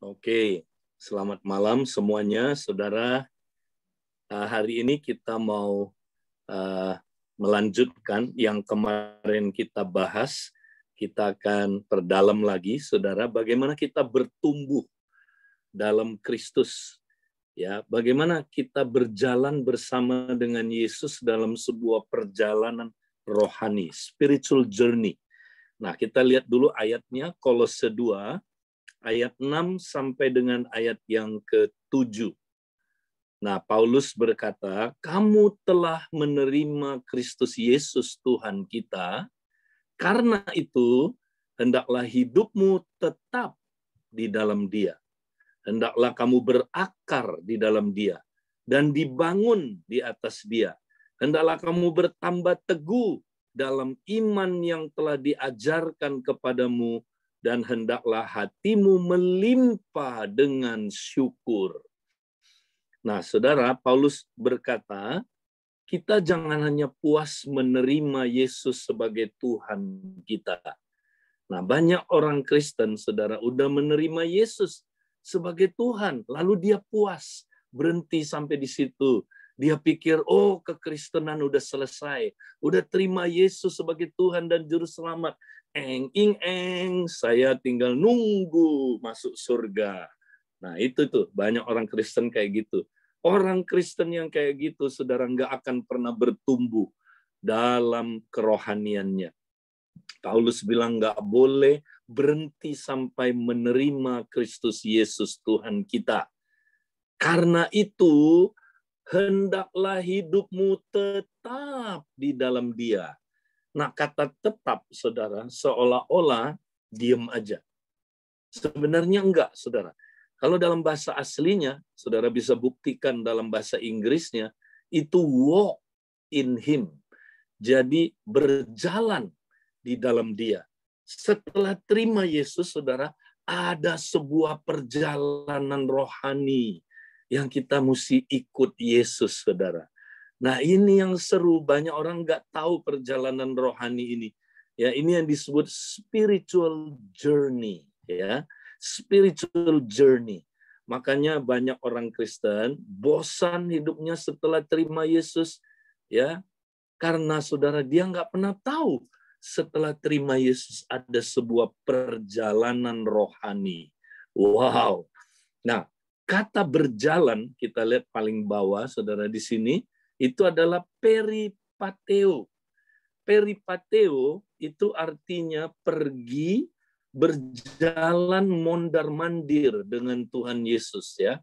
Oke, selamat malam semuanya, saudara. Hari ini kita mau melanjutkan yang kemarin kita bahas. Kita akan perdalam lagi, saudara, bagaimana kita bertumbuh dalam Kristus. Ya, bagaimana kita berjalan bersama dengan Yesus dalam sebuah perjalanan rohani, spiritual journey. Nah, kita lihat dulu ayatnya, Kolose 2, ayat 6 sampai dengan ayat yang ke-7. Nah, Paulus berkata, kamu telah menerima Kristus Yesus Tuhan kita, karena itu hendaklah hidupmu tetap di dalam Dia. Hendaklah kamu berakar di dalam Dia dan dibangun di atas Dia. Hendaklah kamu bertambah teguh dalam iman yang telah diajarkan kepadamu, dan hendaklah hatimu melimpah dengan syukur. Nah, saudara, Paulus berkata, kita jangan hanya puas menerima Yesus sebagai Tuhan kita. Nah, banyak orang Kristen, saudara, udah menerima Yesus sebagai Tuhan, lalu dia puas, berhenti sampai di situ. Dia pikir, oh, kekristenan udah selesai, udah terima Yesus sebagai Tuhan dan Juru Selamat. Saya tinggal nunggu masuk surga. Nah, itu tuh, banyak orang Kristen kayak gitu. Orang Kristen yang kayak gitu, saudara, nggak akan pernah bertumbuh dalam kerohaniannya. Paulus bilang nggak boleh berhenti sampai menerima Kristus Yesus Tuhan kita. Karena itu, hendaklah hidupmu tetap di dalam Dia. Nah, kata tetap, saudara, seolah-olah diem aja. Sebenarnya enggak, saudara. Kalau dalam bahasa aslinya, saudara bisa buktikan dalam bahasa Inggrisnya, itu walk in Him. Jadi berjalan di dalam Dia. Setelah terima Yesus, saudara, ada sebuah perjalanan rohani yang kita mesti ikut Yesus, saudara. Nah, ini yang seru, banyak orang nggak tahu perjalanan rohani ini. Ya, ini yang disebut spiritual journey, ya. Spiritual journey. Makanya banyak orang Kristen bosan hidupnya setelah terima Yesus, ya. Karena saudara, dia nggak pernah tahu setelah terima Yesus ada sebuah perjalanan rohani. Wow. Nah, kata berjalan, kita lihat paling bawah, saudara, di sini, itu adalah peripateo. Peripateo itu artinya pergi, berjalan mondar-mandir dengan Tuhan Yesus, ya.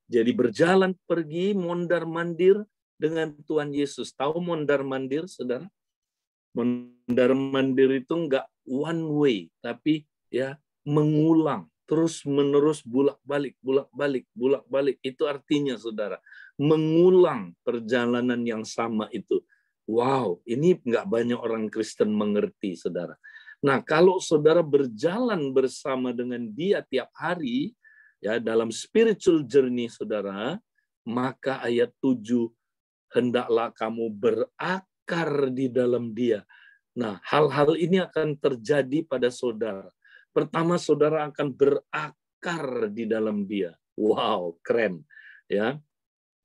Jadi berjalan, pergi, mondar-mandir dengan Tuhan Yesus. Tahu mondar-mandir, saudara? Mondar-mandir itu enggak one way, tapi ya mengulang, terus-menerus, bulak-balik, bulak-balik, bulak-balik. Itu artinya, saudara, mengulang perjalanan yang sama itu. Wow, ini enggak banyak orang Kristen mengerti, saudara. Nah, kalau saudara berjalan bersama dengan Dia tiap hari, ya, dalam spiritual journey, saudara, maka ayat 7, hendaklah kamu berakar di dalam Dia. Nah, hal-hal ini akan terjadi pada saudara. Pertama, saudara akan berakar di dalam Dia. Wow, keren. Ya,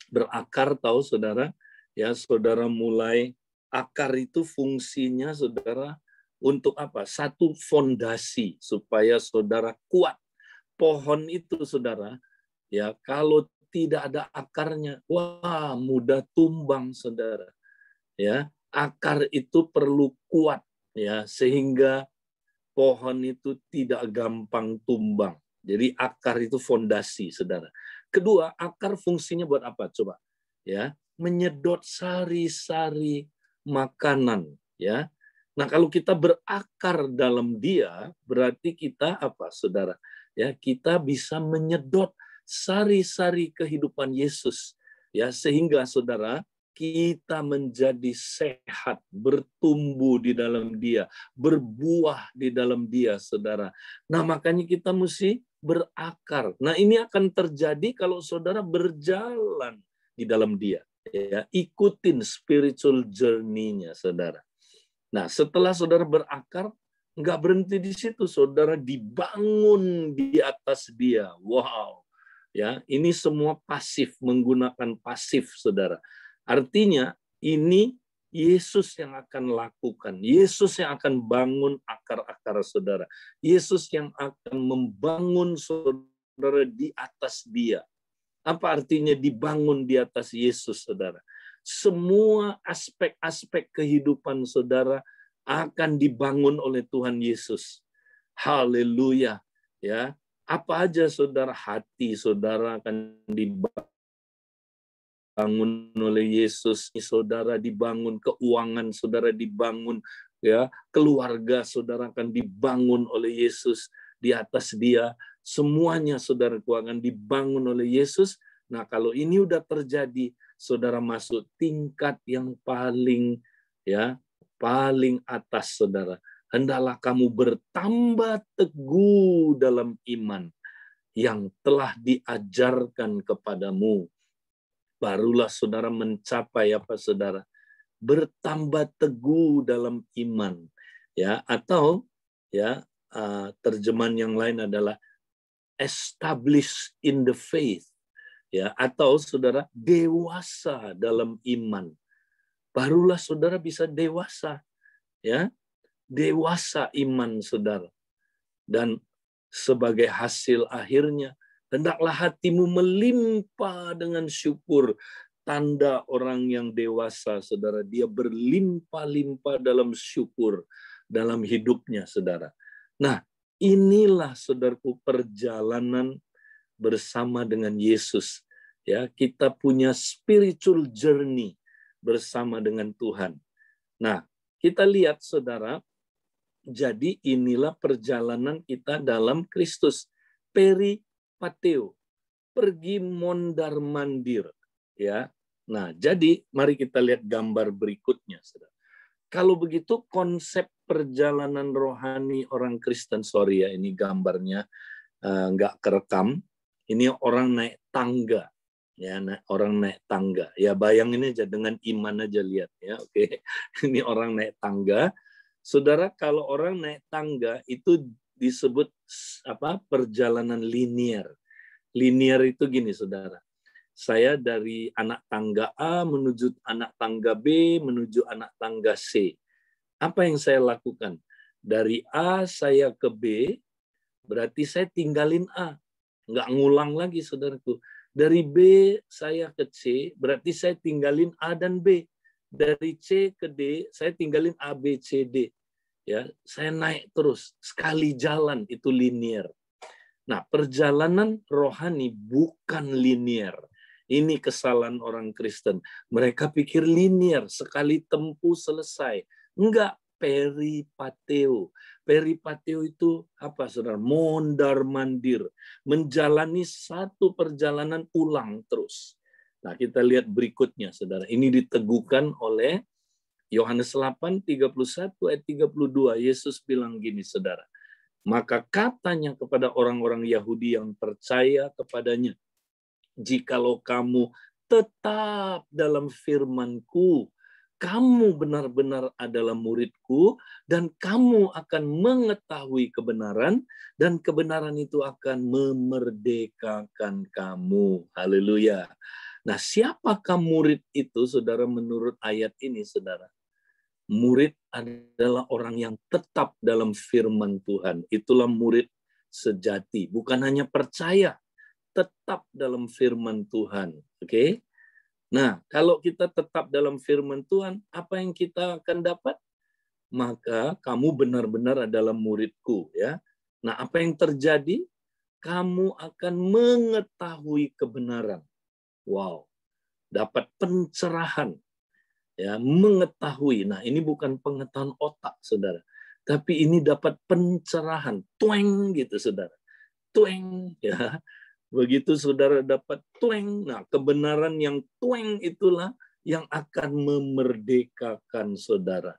berakar, tahu saudara? Ya, saudara mulai, akar itu fungsinya, saudara, untuk apa? Satu, fondasi supaya saudara kuat. Pohon itu, saudara, ya, kalau tidak ada akarnya, wah, mudah tumbang, saudara. Ya, akar itu perlu kuat, ya, sehingga pohon itu tidak gampang tumbang. Jadi akar itu fondasi, saudara. Kedua, akar fungsinya buat apa? Coba, ya, menyedot sari-sari makanan, ya. Nah, kalau kita berakar dalam Dia, berarti kita apa, saudara? Ya, kita bisa menyedot sari-sari kehidupan Yesus, ya, sehingga saudara, kita menjadi sehat, bertumbuh di dalam Dia, berbuah di dalam Dia, saudara. Nah, makanya kita mesti berakar. Nah, ini akan terjadi kalau saudara berjalan di dalam Dia, ya, ikutin spiritual journey-nya, saudara. Nah, setelah saudara berakar, Nggak berhenti di situ, saudara, dibangun di atas dia. Wow. Ya, ini semua pasif, menggunakan pasif, saudara. Artinya ini Yesus yang akan lakukan. Yesus yang akan bangun akar-akar saudara. Yesus yang akan membangun saudara di atas dia. Apa artinya dibangun di atas Yesus, saudara? Semua aspek-aspek kehidupan saudara akan dibangun oleh Tuhan Yesus. Haleluya. Ya, apa aja saudara, hati saudara akan dibangun oleh Yesus, saudara dibangun, keuangan saudara dibangun, ya, keluarga saudara akan dibangun oleh Yesus di atas dia. Semuanya saudara akan dibangun oleh Yesus. Nah, kalau ini udah terjadi, saudara masuk tingkat yang paling atas, saudara. Hendaklah kamu bertambah teguh dalam iman yang telah diajarkan kepadamu. Barulah saudara mencapai apa, saudara? Bertambah teguh dalam iman. Ya, atau ya, terjemahan yang lain adalah established in the faith. Ya, atau saudara dewasa dalam iman. Barulah saudara bisa dewasa. Ya, dewasa iman saudara. Dan sebagai hasil akhirnya, hendaklah hatimu melimpah dengan syukur. Tanda orang yang dewasa, saudara, dia berlimpah-limpah dalam syukur dalam hidupnya, saudara. Nah, inilah, saudaraku, perjalanan bersama dengan Yesus. Ya, kita punya spiritual journey bersama dengan Tuhan. Nah, kita lihat, saudara, jadi inilah perjalanan kita dalam Kristus. Peripateo, pergi mondar-mandir. Ya. Nah, jadi mari kita lihat gambar berikutnya, saudara. Kalau begitu konsep perjalanan rohani orang Kristen, sorry ya, ini gambarnya nggak kerekam. Ini orang naik tangga. Ya, orang naik tangga. Ya, bayangin aja dengan iman aja, lihat ya. Oke. Ini orang naik tangga. Saudara, kalau orang naik tangga itu disebut apa? Perjalanan linear. Linear itu gini, saudara. Saya dari anak tangga A menuju anak tangga B menuju anak tangga C. Apa yang saya lakukan? Dari A saya ke B, berarti saya tinggalin A. Nggak ngulang lagi, saudaraku. Dari B saya ke C, berarti saya tinggalin A dan B. Dari C ke D, saya tinggalin A, B, C, D. Ya, saya naik terus. Sekali jalan itu linear. Nah, perjalanan rohani bukan linear. Ini kesalahan orang Kristen. Mereka pikir linear, sekali tempuh selesai. Enggak, peripateo. Peripateo itu apa, saudara? Mondar-mandir. Menjalani satu perjalanan ulang terus. Nah, kita lihat berikutnya, saudara. Ini diteguhkan oleh Yohanes 8:31 ayat 32. Yesus bilang gini, saudara. Maka katanya kepada orang-orang Yahudi yang percaya kepadanya, jikalau kamu tetap dalam firman-Ku, kamu benar-benar adalah murid-Ku, dan kamu akan mengetahui kebenaran, dan kebenaran itu akan memerdekakan kamu. Haleluya. Nah, siapakah murid itu, saudara, menurut ayat ini, saudara? Murid adalah orang yang tetap dalam firman Tuhan. Itulah murid sejati. Bukan hanya percaya, tetap dalam firman Tuhan. Oke? Nah, kalau kita tetap dalam firman Tuhan, apa yang kita akan dapat? Maka kamu benar-benar adalah muridku, ya. Nah, apa yang terjadi? Kamu akan mengetahui kebenaran. Wow. Dapat pencerahan. Ya, mengetahui. Nah, ini bukan pengetahuan otak, saudara. Tapi ini dapat pencerahan. Tueng gitu, saudara. Tueng, ya. Begitu saudara dapat tueng, nah kebenaran yang tueng itulah yang akan memerdekakan saudara.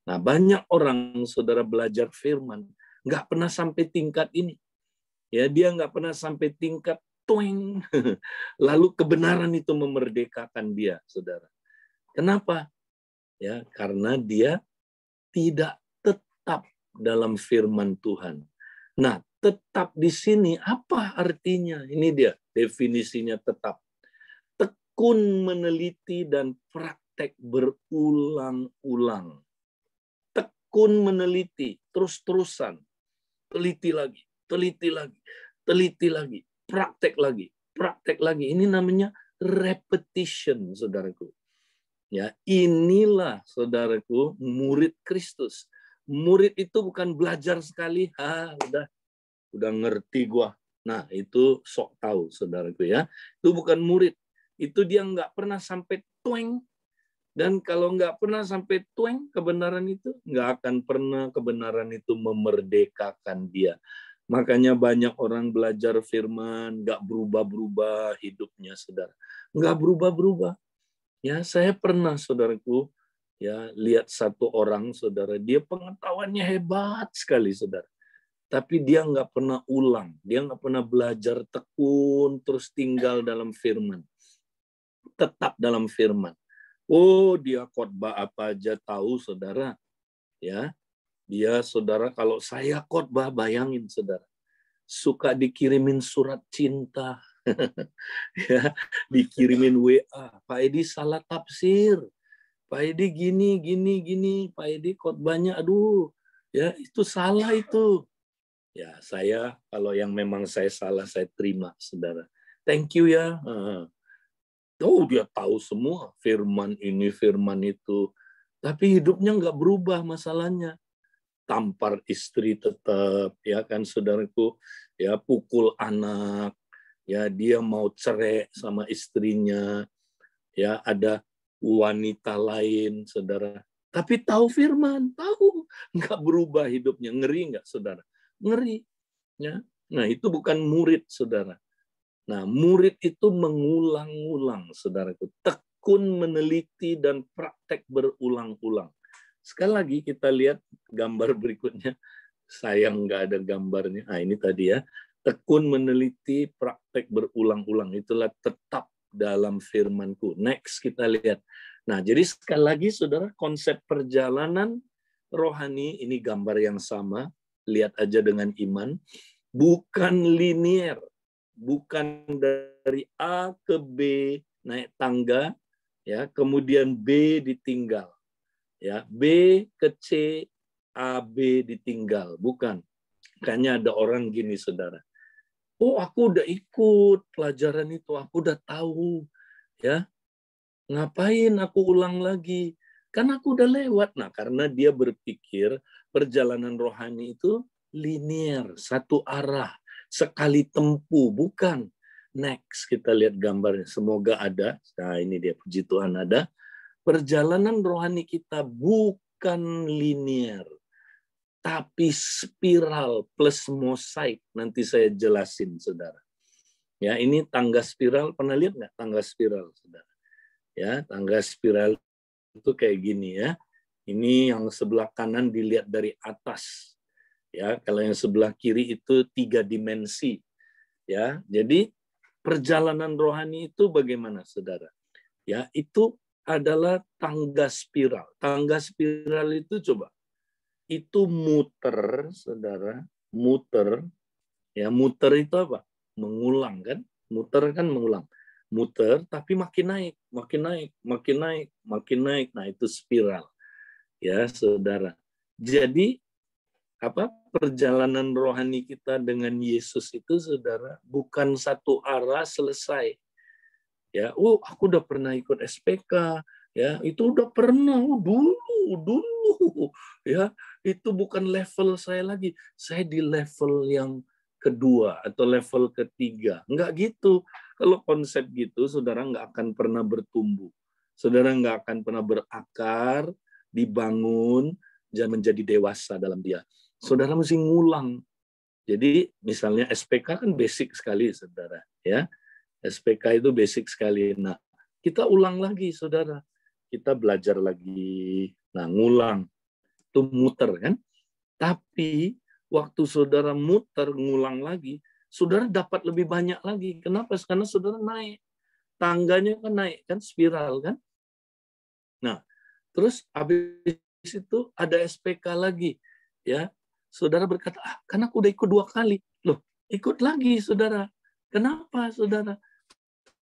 Nah, banyak orang, saudara, belajar firman, nggak pernah sampai tingkat ini. Ya, dia nggak pernah sampai tingkat tueng. Lalu kebenaran itu memerdekakan dia, saudara. Kenapa? Ya, karena dia tidak tetap dalam firman Tuhan. Nah, tetap di sini apa artinya? Ini dia definisinya tetap. Tekun meneliti dan praktek berulang-ulang. Tekun meneliti, terus-terusan. Teliti lagi, teliti lagi, teliti lagi, praktek lagi, praktek lagi. Ini namanya repetition, saudaraku. Ya, inilah saudaraku murid Kristus. Murid itu bukan belajar sekali, udah ngerti gua. Nah, itu sok tahu saudaraku ya. Itu bukan murid. Itu dia nggak pernah sampai tueng. Dan kalau nggak pernah sampai tueng kebenaran itu, nggak akan pernah kebenaran itu memerdekakan dia. Makanya banyak orang belajar firman, nggak berubah-berubah hidupnya, saudara. Nggak berubah-berubah. Ya, saya pernah, saudaraku, ya lihat satu orang, saudara, dia pengetahuannya hebat sekali, saudara. Tapi dia nggak pernah ulang, dia nggak pernah belajar tekun, terus tinggal dalam firman. Tetap dalam firman. Oh, dia khotbah apa aja tahu, saudara. Ya, dia, saudara, kalau saya khotbah, bayangin, saudara, suka dikirimin surat cinta, ya, dikirimin WA, Pak Edi salah tafsir, Pak Edi gini, gini, gini, Pak Edi khotbahnya, aduh, ya itu salah itu. Ya, saya kalau yang memang saya salah, saya terima, saudara. Thank you ya. Oh, dia tahu semua firman ini, firman itu. Tapi hidupnya nggak berubah masalahnya. Tampar istri tetap, ya kan saudaraku, ya pukul anak, ya dia mau cerai sama istrinya, ya ada wanita lain, saudara. Tapi tahu firman, tahu, nggak berubah hidupnya. Ngeri nggak, saudara? Ngeri. Ya. Nah, itu bukan murid, saudara. Nah, murid itu mengulang-ulang, saudaraku. Tekun meneliti dan praktek berulang-ulang. Sekali lagi kita lihat gambar berikutnya. Sayang nggak ada gambarnya. Nah, ini tadi ya. Tekun meneliti, praktek berulang-ulang. Itulah tetap dalam firman-Ku. Next kita lihat. Nah, jadi sekali lagi, saudara, konsep perjalanan rohani, ini gambar yang sama. Lihat aja dengan iman. Bukan linear. Bukan dari A ke B naik tangga, ya, kemudian B ditinggal, ya, B ke C, A B ditinggal, bukan. Kayaknya ada orang gini, saudara. Oh, aku udah ikut pelajaran itu, aku udah tahu, ya. Ngapain aku ulang lagi? Kan aku udah lewat. Nah, karena dia berpikir perjalanan rohani itu linear, satu arah, sekali tempuh, bukan. Next, kita lihat gambarnya. Semoga ada. Nah, ini dia, puji Tuhan ada. Perjalanan rohani kita bukan linear, tapi spiral plus mosaik. Nanti saya jelasin, saudara. Ya, ini tangga spiral. Pernah lihat nggak tangga spiral, saudara? Ya, tangga spiral itu kayak gini ya. Ini yang sebelah kanan dilihat dari atas. Ya, kalau yang sebelah kiri itu 3 dimensi. Ya, jadi perjalanan rohani itu bagaimana, saudara? Ya, itu adalah tangga spiral. Tangga spiral itu coba, itu muter, saudara, muter. Ya, muter itu apa? Mengulang kan? Muter kan mengulang. Muter tapi makin naik, makin naik, makin naik, makin naik. Nah, itu spiral. Ya, saudara. Jadi apa perjalanan rohani kita dengan Yesus itu, saudara, bukan satu arah selesai. Ya, aku udah pernah ikut SPK, ya, itu udah pernah dulu, ya, itu bukan level saya lagi. Saya di level yang kedua atau level ketiga. Enggak gitu. Kalau konsep gitu, saudara nggak akan pernah bertumbuh. Saudara nggak akan pernah berakar, dibangun, dan menjadi dewasa dalam dia. Saudara mesti ngulang. Jadi misalnya SPK kan basic sekali, saudara. Ya, SPK itu basic sekali. Nah, kita ulang lagi, saudara. Kita belajar lagi. Nah, ngulang. Itu muter kan. Tapi waktu saudara muter, ngulang lagi, saudara dapat lebih banyak lagi. Kenapa? Karena saudara naik. Tangganya kan naik, kan spiral kan. Nah, terus habis itu ada SPK lagi. Ya, saudara berkata, kan aku udah ikut 2 kali. Loh, ikut lagi, saudara. Kenapa, saudara?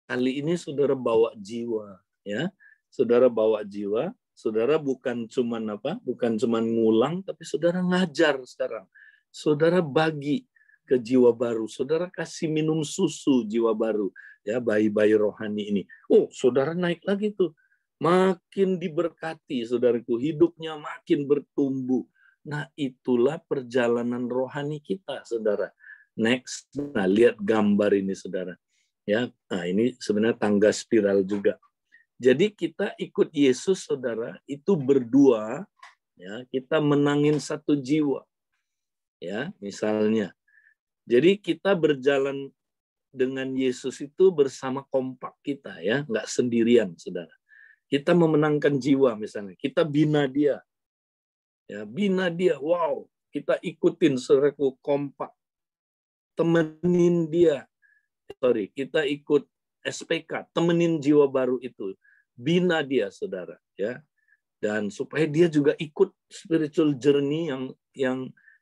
Kali ini saudara bawa jiwa, ya. Saudara bawa jiwa, saudara bukan cuman ngulang, tapi saudara ngajar sekarang. Saudara bagi ke jiwa baru, saudara kasih minum susu jiwa baru, ya, bayi-bayi rohani ini. Oh, saudara naik lagi tuh. Makin diberkati, saudaraku, hidupnya makin bertumbuh. Nah, itulah perjalanan rohani kita, saudara. Next, nah lihat gambar ini, saudara. Ya, nah ini sebenarnya tangga spiral juga. Jadi kita ikut Yesus, saudara, itu berdua, ya, kita menangin satu jiwa, ya, misalnya. Jadi kita berjalan dengan Yesus itu bersama kompak kita, ya, nggak sendirian, saudara. Kita memenangkan jiwa, misalnya, kita bina dia, ya, bina dia, wow, kita ikutin, saudaraku, kompak, temenin dia. Kita ikut SPK, temenin jiwa baru itu, bina dia, saudara, ya, dan supaya dia juga ikut spiritual journey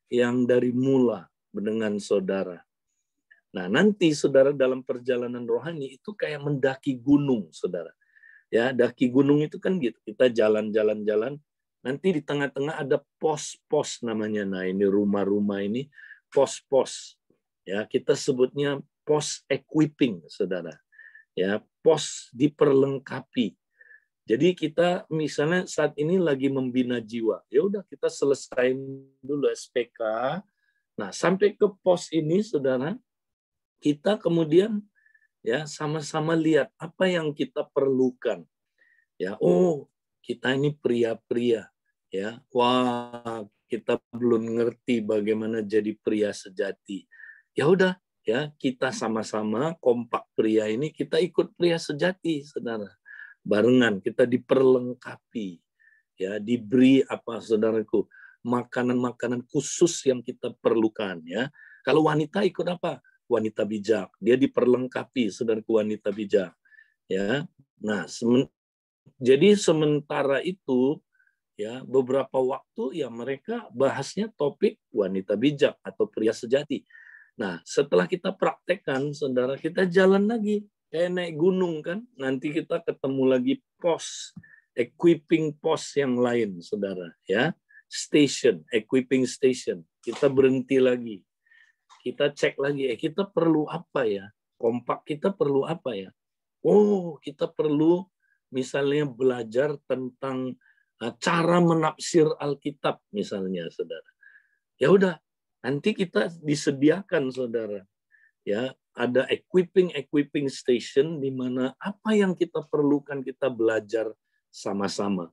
yang dari mula dengan saudara. Nah, nanti saudara dalam perjalanan rohani itu kayak mendaki gunung, saudara, ya, daki gunung itu kan gitu, kita jalan-jalan, nanti di tengah-tengah ada pos-pos namanya. Nah, ini rumah-rumah ini pos-pos, ya, kita sebutnya pos equipping, saudara, ya, pos diperlengkapi. Jadi kita misalnya saat ini lagi membina jiwa, ya udah kita selesaiin dulu SPK. Nah, sampai ke pos ini, saudara, kita kemudian, ya, sama-sama lihat apa yang kita perlukan. Ya, oh, kita ini pria-pria, ya, wah, kita belum ngerti bagaimana jadi pria sejati. Ya udah, ya, kita sama-sama kompak pria ini, kita ikut pria sejati, saudara. Barengan, kita diperlengkapi, ya, diberi apa, saudaraku, makanan-makanan khusus yang kita perlukan, ya. Kalau wanita ikut apa? Wanita bijak, dia diperlengkapi, saudaraku, wanita bijak, ya. Nah, jadi sementara itu, ya, beberapa waktu, ya, mereka bahasnya topik wanita bijak atau pria sejati. Nah, setelah kita praktekkan, saudara, kita jalan lagi kayak naik gunung, kan, nanti kita ketemu lagi pos, equipping pos yang lain, saudara, ya, station, equipping station, kita berhenti lagi, kita cek lagi, kita perlu apa, ya, kompak kita perlu apa, ya, oh, kita perlu misalnya belajar tentang cara menafsir Alkitab, misalnya, saudara, ya udah, nanti kita disediakan, saudara, ya, ada equipping station di mana apa yang kita perlukan kita belajar sama-sama,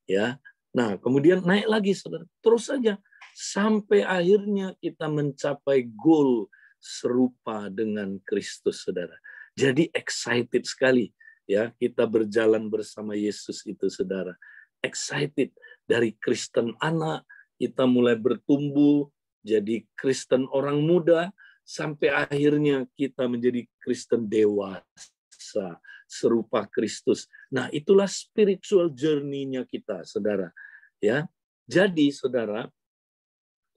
ya. Nah, kemudian naik lagi, saudara, terus saja sampai akhirnya kita mencapai goal serupa dengan Kristus, saudara. Jadi excited sekali, ya, kita berjalan bersama Yesus itu, saudara. Excited dari Kristen anak kita mulai bertumbuh jadi Kristen orang muda, sampai akhirnya kita menjadi Kristen dewasa, serupa Kristus. Nah, itulah spiritual journey-nya kita, saudara. Ya, jadi, saudara,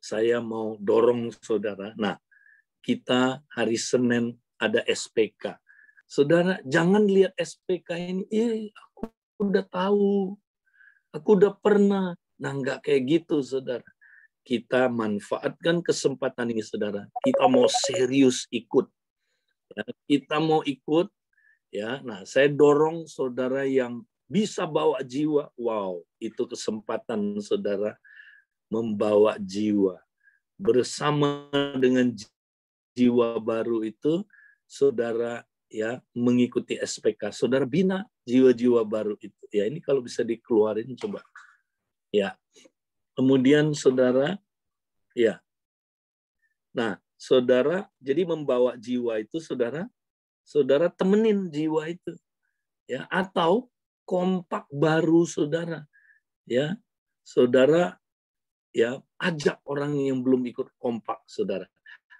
saya mau dorong saudara. Nah, kita hari Senin ada SPK. Saudara, jangan lihat SPK ini, aku udah tahu, aku udah pernah. Nah, nggak kayak gitu, saudara. Kita manfaatkan kesempatan ini, saudara. Kita mau serius ikut. Ya, kita mau ikut. Ya, nah, saya dorong saudara yang bisa bawa jiwa. Wow, itu kesempatan saudara membawa jiwa. Bersama dengan jiwa baru itu, saudara, ya, mengikuti SPK. Saudara bina jiwa-jiwa baru itu. Ya, ini kalau bisa dikeluarin coba. Ya. Kemudian saudara, ya. Nah, saudara, jadi membawa jiwa itu, saudara temenin jiwa itu, ya, atau kompak baru, saudara, ya, saudara, ya, ajak orang yang belum ikut kompak, saudara,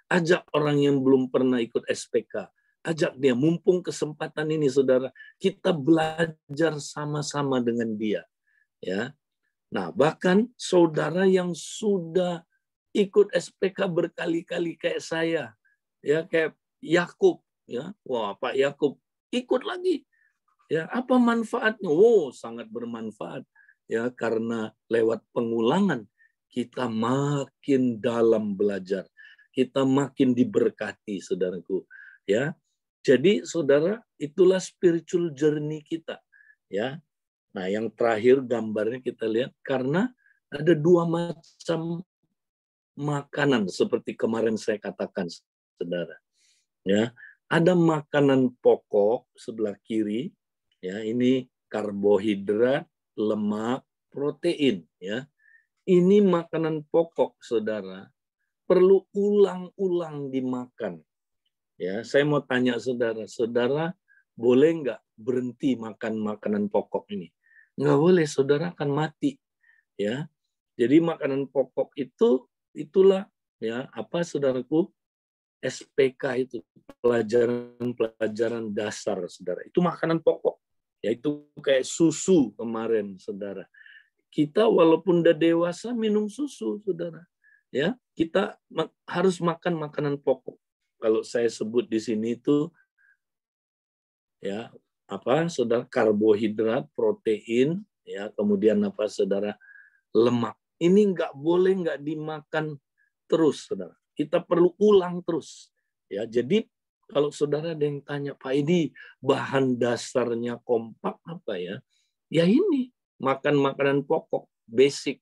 ajak orang yang belum pernah ikut SPK, ajak dia, mumpung kesempatan ini, saudara, kita belajar sama-sama dengan dia, ya. Nah, bahkan saudara yang sudah ikut SPK berkali-kali kayak saya, ya kayak Yakub, ya. Wah, Pak Yakub ikut lagi. Ya, apa manfaatnya? Oh, sangat bermanfaat. Ya, karena lewat pengulangan kita makin dalam belajar. Kita makin diberkati, saudaraku. Ya. Jadi, saudara, itulah spiritual journey kita. Ya. Nah, yang terakhir gambarnya kita lihat, karena ada dua macam makanan seperti kemarin saya katakan, saudara. Ya, ada makanan pokok sebelah kiri, ya ini karbohidrat, lemak, protein. Ya, ini makanan pokok, saudara. Perlu ulang-ulang dimakan. Ya, saya mau tanya saudara, saudara boleh nggak berhenti makan makanan pokok ini? Nggak boleh, saudara akan mati. Ya, jadi makanan pokok itu itulah ya apa saudaraku, SPK itu pelajaran dasar, saudara. Itu makanan pokok. Yaitu kayak susu kemarin, saudara. Kita walaupun udah dewasa minum susu, saudara. Ya, kita harus makan makanan pokok. Kalau saya sebut di sini itu ya apa, saudara, karbohidrat, protein, ya kemudian apa, saudara, lemak. Ini nggak boleh nggak dimakan terus, saudara. Kita perlu ulang terus. Ya, jadi kalau saudara ada yang tanya, Pak, ini bahan dasarnya kompak apa ya? Ya ini makan makanan pokok, basic,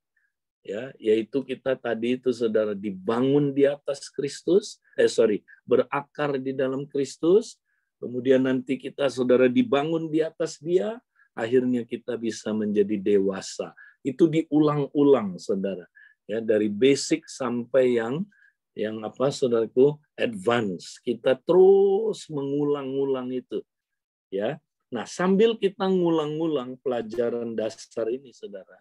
ya, yaitu kita tadi itu saudara dibangun di atas Kristus, berakar di dalam Kristus, kemudian nanti kita saudara dibangun di atas Dia, akhirnya kita bisa menjadi dewasa. Itu diulang-ulang, saudara, ya dari basic sampai yang apa, saudaraku, advance. Kita terus mengulang-ulang itu, ya. Nah, sambil kita ngulang-ngulang pelajaran dasar ini, saudara,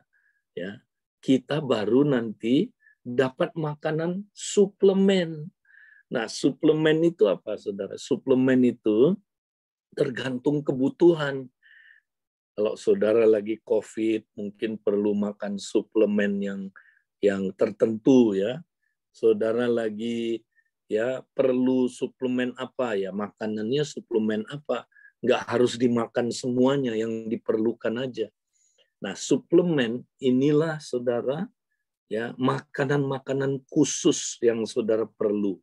ya, kita baru nanti dapat makanan suplemen. Nah, suplemen itu apa, saudara? Suplemen itu tergantung kebutuhan. Kalau saudara lagi COVID, mungkin perlu makan suplemen yang tertentu, ya. Saudara lagi ya perlu suplemen apa, ya makanannya suplemen apa. Nggak harus dimakan semuanya, yang diperlukan aja. Nah, suplemen inilah, saudara, ya makanan-makanan khusus yang saudara perlu.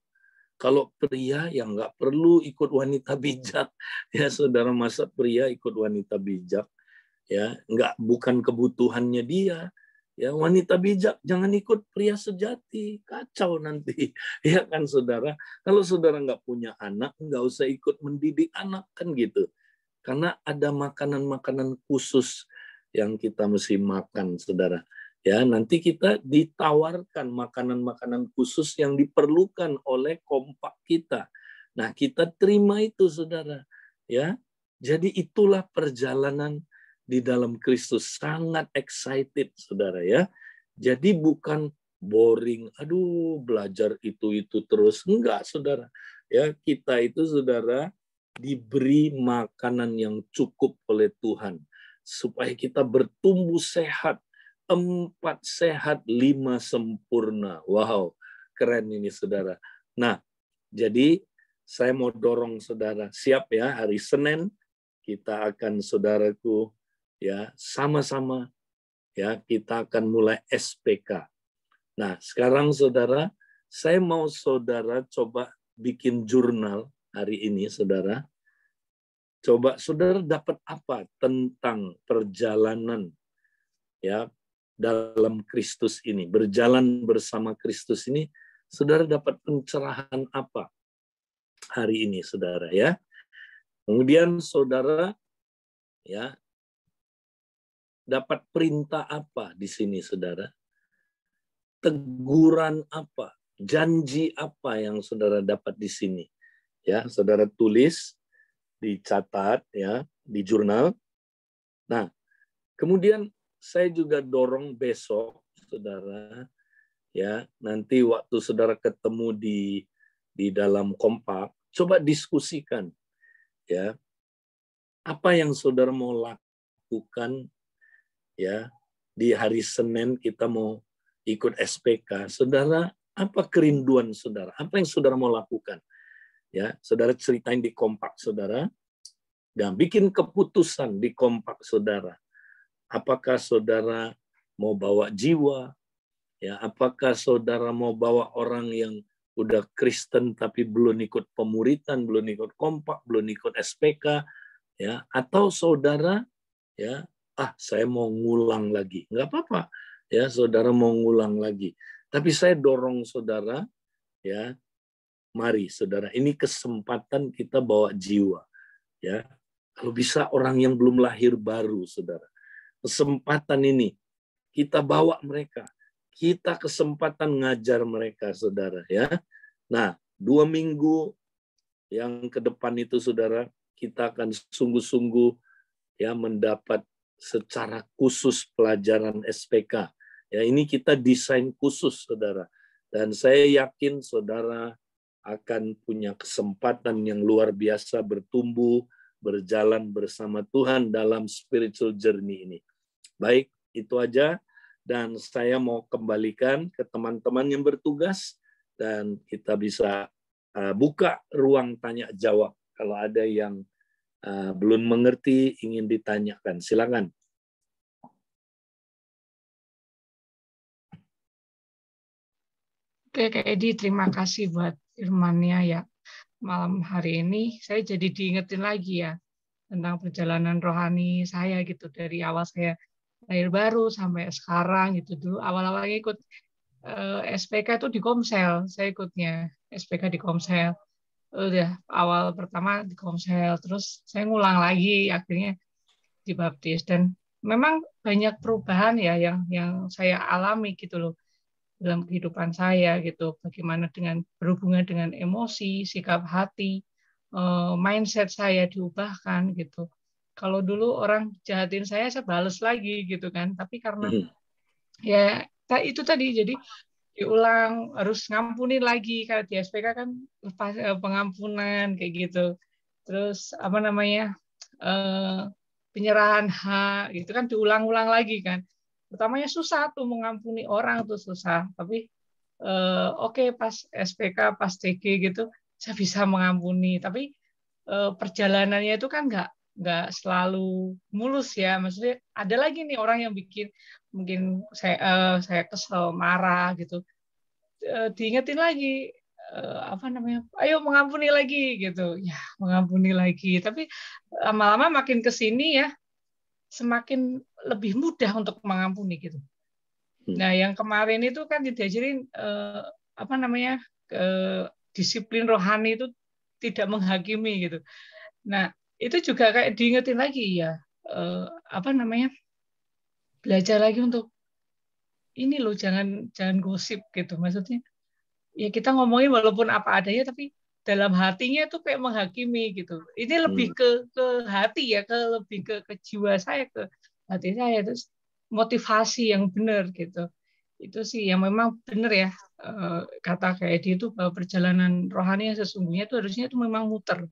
Kalau pria yang nggak perlu ikut wanita bijak, ya saudara, masa pria ikut wanita bijak, ya nggak, bukan kebutuhannya dia. Ya, wanita bijak jangan ikut pria sejati, kacau nanti, ya kan, saudara. Kalau saudara nggak punya anak, nggak usah ikut mendidik anak, kan gitu. Karena ada makanan-makanan khusus yang kita mesti makan, saudara. Ya, nanti kita ditawarkan makanan-makanan khusus yang diperlukan oleh kompak kita. Nah, kita terima itu, saudara. Ya, jadi itulah perjalanan di dalam Kristus. Sangat excited, saudara, ya. Jadi bukan boring, aduh belajar itu terus. Enggak, saudara. Ya, kita itu, saudara, diberi makanan yang cukup oleh Tuhan supaya kita bertumbuh sehat. 4 sehat, 5 sempurna. Wow, keren ini, saudara. Nah, jadi saya mau dorong saudara, siap ya, hari Senin kita akan, saudaraku, ya sama-sama, ya kita akan mulai SPK. Nah, sekarang saudara, saya mau saudara coba bikin jurnal hari ini, saudara. Coba saudara dapat apa tentang perjalanan, ya, dalam Kristus ini, berjalan bersama Kristus ini, saudara dapat pencerahan apa hari ini, saudara, ya. Kemudian saudara, ya, dapat perintah apa di sini, saudara? Teguran apa? Janji apa yang saudara dapat di sini? Ya, saudara tulis, dicatat, ya, di jurnal. Nah, kemudian saya juga dorong besok, saudara, ya, nanti waktu saudara ketemu di dalam kompak, coba diskusikan, ya, apa yang saudara mau lakukan, ya, di hari Senin kita mau ikut SPK. Saudara, Apa kerinduan saudara? Apa yang saudara mau lakukan? Ya, saudara ceritain di kompak saudara, dan bikin keputusan di kompak saudara. Apakah saudara mau bawa jiwa? Ya, apakah saudara mau bawa orang yang udah Kristen tapi belum ikut pemuritan, belum ikut kompak, belum ikut SPK, ya? Atau saudara, ya, saya mau ngulang lagi, nggak apa-apa, ya, saudara mau ngulang lagi. Tapi saya dorong saudara, ya, mari saudara, ini kesempatan kita bawa jiwa, ya. Kalau bisa orang yang belum lahir baru, saudara, kesempatan ini kita bawa mereka, kita kesempatan ngajar mereka, saudara, ya. Nah, 2 minggu yang ke depan itu, saudara, kita akan sungguh-sungguh, ya, mendapat secara khusus pelajaran SPK. Ya, ini kita desain khusus, saudara. Dan saya yakin saudara akan punya kesempatan yang luar biasa bertumbuh, berjalan bersama Tuhan dalam spiritual journey ini. Baik, itu aja. Dan saya mau kembalikan ke teman-teman yang bertugas, dan kita bisa buka ruang tanya jawab. Kalau ada yang belum mengerti, ingin ditanyakan, silakan. Oke, Kak Edi, terima kasih buat firman-Nya ya. Malam hari ini saya jadi diingetin lagi ya tentang perjalanan rohani saya gitu, dari awal saya lahir baru sampai sekarang gitu. Dulu awal-awalnya ikut SPK itu di Komsel, saya ikutnya SPK di Komsel. Udah awal pertama di Komsel, terus saya ngulang lagi, akhirnya dibaptis. Dan memang banyak perubahan ya yang saya alami gitu loh dalam kehidupan saya gitu. Bagaimana dengan berhubungan dengan emosi, sikap hati, mindset saya diubahkan gitu. Kalau dulu orang jahatin saya bales lagi gitu kan. Tapi karena ya itu tadi, jadi diulang, harus ngampunin lagi. Kalau di SPK kan pengampunan kayak gitu. Terus apa namanya, penyerahan hak gitu kan, diulang-ulang lagi kan. Pertamanya susah tuh mengampuni orang tuh susah, tapi oke, pas SPK, pas TG gitu saya bisa mengampuni. Tapi perjalanannya itu kan nggak selalu mulus ya. Maksudnya ada lagi nih orang yang bikin mungkin saya kesel, marah gitu. Diingetin lagi, apa namanya, ayo mengampuni lagi gitu ya, mengampuni lagi. Tapi lama-lama makin ke sini ya semakin lebih mudah untuk mengampuni gitu. Nah, yang kemarin itu kan diajarin apa namanya, disiplin rohani itu tidak menghakimi gitu. Nah, itu juga kayak diingetin lagi ya, apa namanya, belajar lagi untuk ini loh, jangan gosip gitu. Maksudnya ya kita ngomongin walaupun apa adanya, tapi dalam hatinya itu kayak menghakimi gitu. Ini lebih ke hati ya, lebih ke jiwa saya, ke hati saya. Terus motivasi yang benar gitu. Itu sih yang memang benar ya, kata Kak Edi itu, bahwa perjalanan rohani yang sesungguhnya itu harusnya itu memang muter.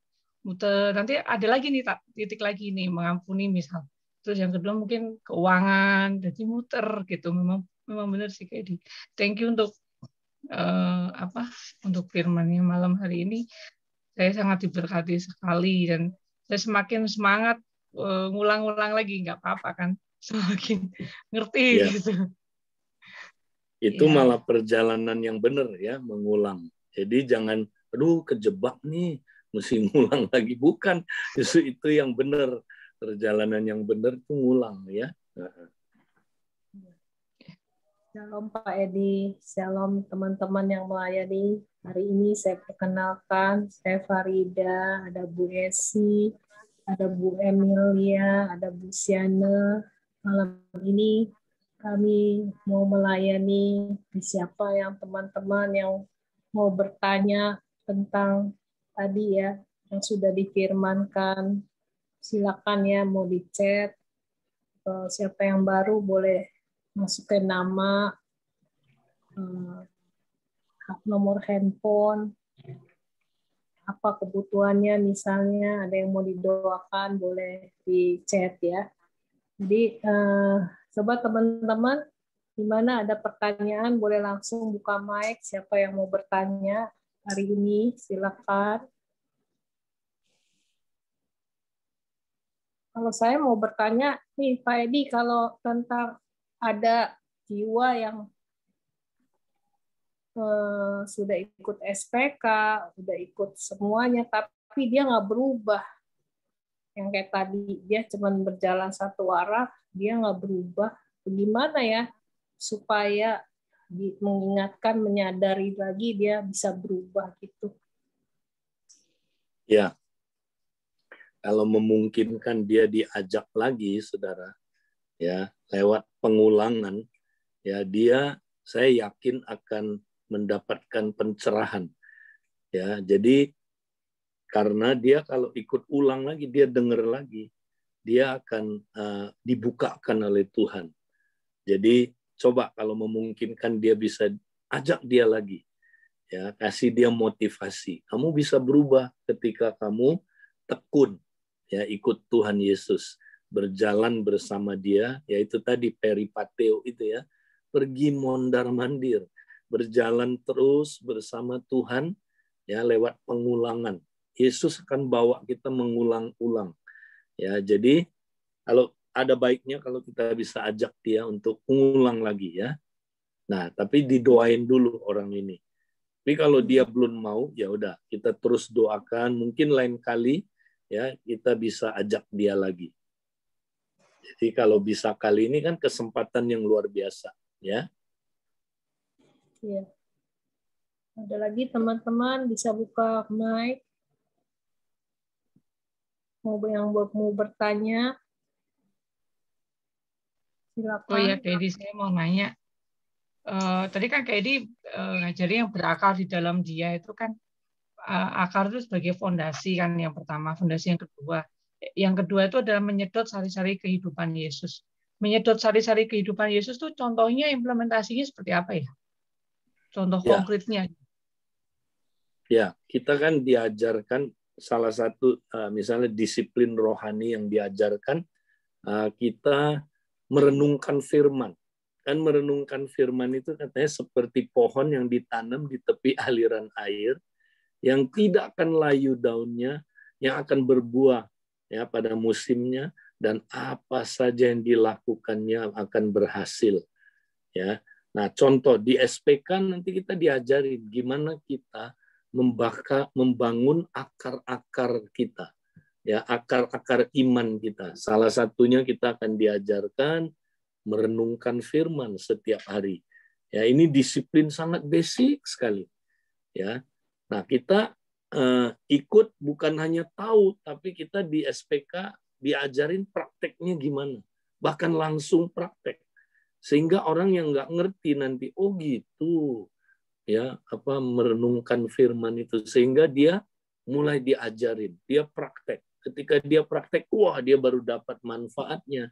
Nanti ada lagi nih, titik lagi nih, mengampuni misal. Terus yang kedua mungkin keuangan, jadi muter gitu. Memang benar sih Kak Edi. Thank you untuk untuk firman-Nya malam hari ini. Saya sangat diberkati sekali, dan saya semakin semangat ngulang-ngulang lagi, nggak apa-apa kan, semakin ngerti Ya. gitu. Itu Ya. malah perjalanan yang benar ya, mengulang. Jadi jangan, aduh kejebak nih, mesti ngulang lagi. Bukan, justru itu yang benar. Perjalanan yang benar itu ngulang ya. Shalom Pak Edi, shalom teman-teman yang melayani. Hari ini saya perkenalkan, saya Farida, ada Bu Esi, ada Bu Emilia, ada Bu Siana. Malam ini kami mau melayani siapa yang teman-teman yang mau bertanya tentang tadi ya, yang sudah difirmankan. Silakan ya, mau di chat. Siapa yang baru boleh masukin nama, nomor handphone, apa kebutuhannya, misalnya ada yang mau didoakan boleh di chat ya. Jadi coba teman-teman Di mana ada pertanyaan, boleh langsung buka mic. Siapa yang mau bertanya hari ini, silakan. Kalau saya mau bertanya, nih Pak Edi, kalau tentang ada jiwa yang sudah ikut SPK, sudah ikut semuanya, tapi dia nggak berubah. Yang kayak tadi, dia cuma berjalan satu arah, dia nggak berubah. Bagaimana ya supaya mengingatkan, menyadari lagi dia bisa berubah gitu? Ya, kalau memungkinkan dia diajak lagi, saudara, ya lewat pengulangan, ya saya yakin akan mendapatkan pencerahan. Ya, jadi karena dia kalau ikut ulang lagi, dia dengar lagi, dia akan dibukakan oleh Tuhan. Jadi coba kalau memungkinkan dia bisa ajak dia lagi, ya kasih dia motivasi. Kamu bisa berubah ketika kamu tekun, ya ikut Tuhan Yesus, berjalan bersama dia, yaitu tadi peripateo itu ya, pergi mondar mandir, berjalan terus bersama Tuhan, ya lewat pengulangan. Yesus akan bawa kita mengulang-ulang. Ya, jadi kalau ada baiknya kalau kita bisa ajak dia untuk ulang lagi ya. Nah, tapi didoain dulu orang ini. Tapi kalau dia belum mau, ya udah kita terus doakan. Mungkin lain kali ya kita bisa ajak dia lagi. Jadi kalau bisa kali ini kan kesempatan yang luar biasa ya. Iya. Ada lagi teman-teman bisa buka mic. Yang mau bertanya, silakan. Oh ya, Kak Edi, saya mau nanya. Tadi kan Kak Edi ngajarin yang berakar di dalam dia itu kan akar itu sebagai fondasi kan yang pertama, fondasi yang kedua. Yang kedua itu adalah menyedot sari-sari kehidupan Yesus. Menyedot sari-sari kehidupan Yesus tuh contohnya implementasinya seperti apa ya? Contoh konkretnya. Ya, kita kan diajarkan salah satu misalnya disiplin rohani yang diajarkan kita merenungkan firman. Kan merenungkan firman itu katanya seperti pohon yang ditanam di tepi aliran air yang tidak akan layu daunnya, yang akan berbuah ya pada musimnya dan apa saja yang dilakukannya akan berhasil. Ya. Nah, contoh di SPK nanti kita diajarin gimana kita membangun akar-akar kita. Ya, akar-akar iman kita. Salah satunya kita akan diajarkan merenungkan firman setiap hari. Ya, ini disiplin sangat basic sekali. Ya. Nah, kita ikut bukan hanya tahu, tapi kita di SPK diajarin prakteknya gimana. Bahkan langsung praktek. Sehingga orang yang nggak ngerti nanti, oh gitu, ya apa merenungkan firman itu. Sehingga dia mulai diajarin, dia praktek. Ketika dia praktek, wah dia baru dapat manfaatnya.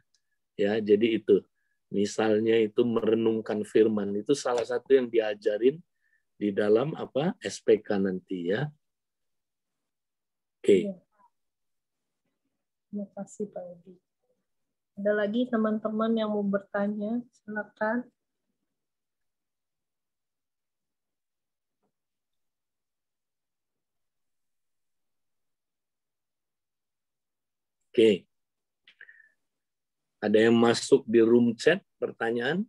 Ya, jadi itu. Misalnya itu merenungkan firman itu salah satu yang diajarin di dalam apa SPK nanti ya. Oke. Terima kasih Pak Edi. Ada lagi teman-teman yang mau bertanya, silakan. Oke. Ada yang masuk di room chat pertanyaan?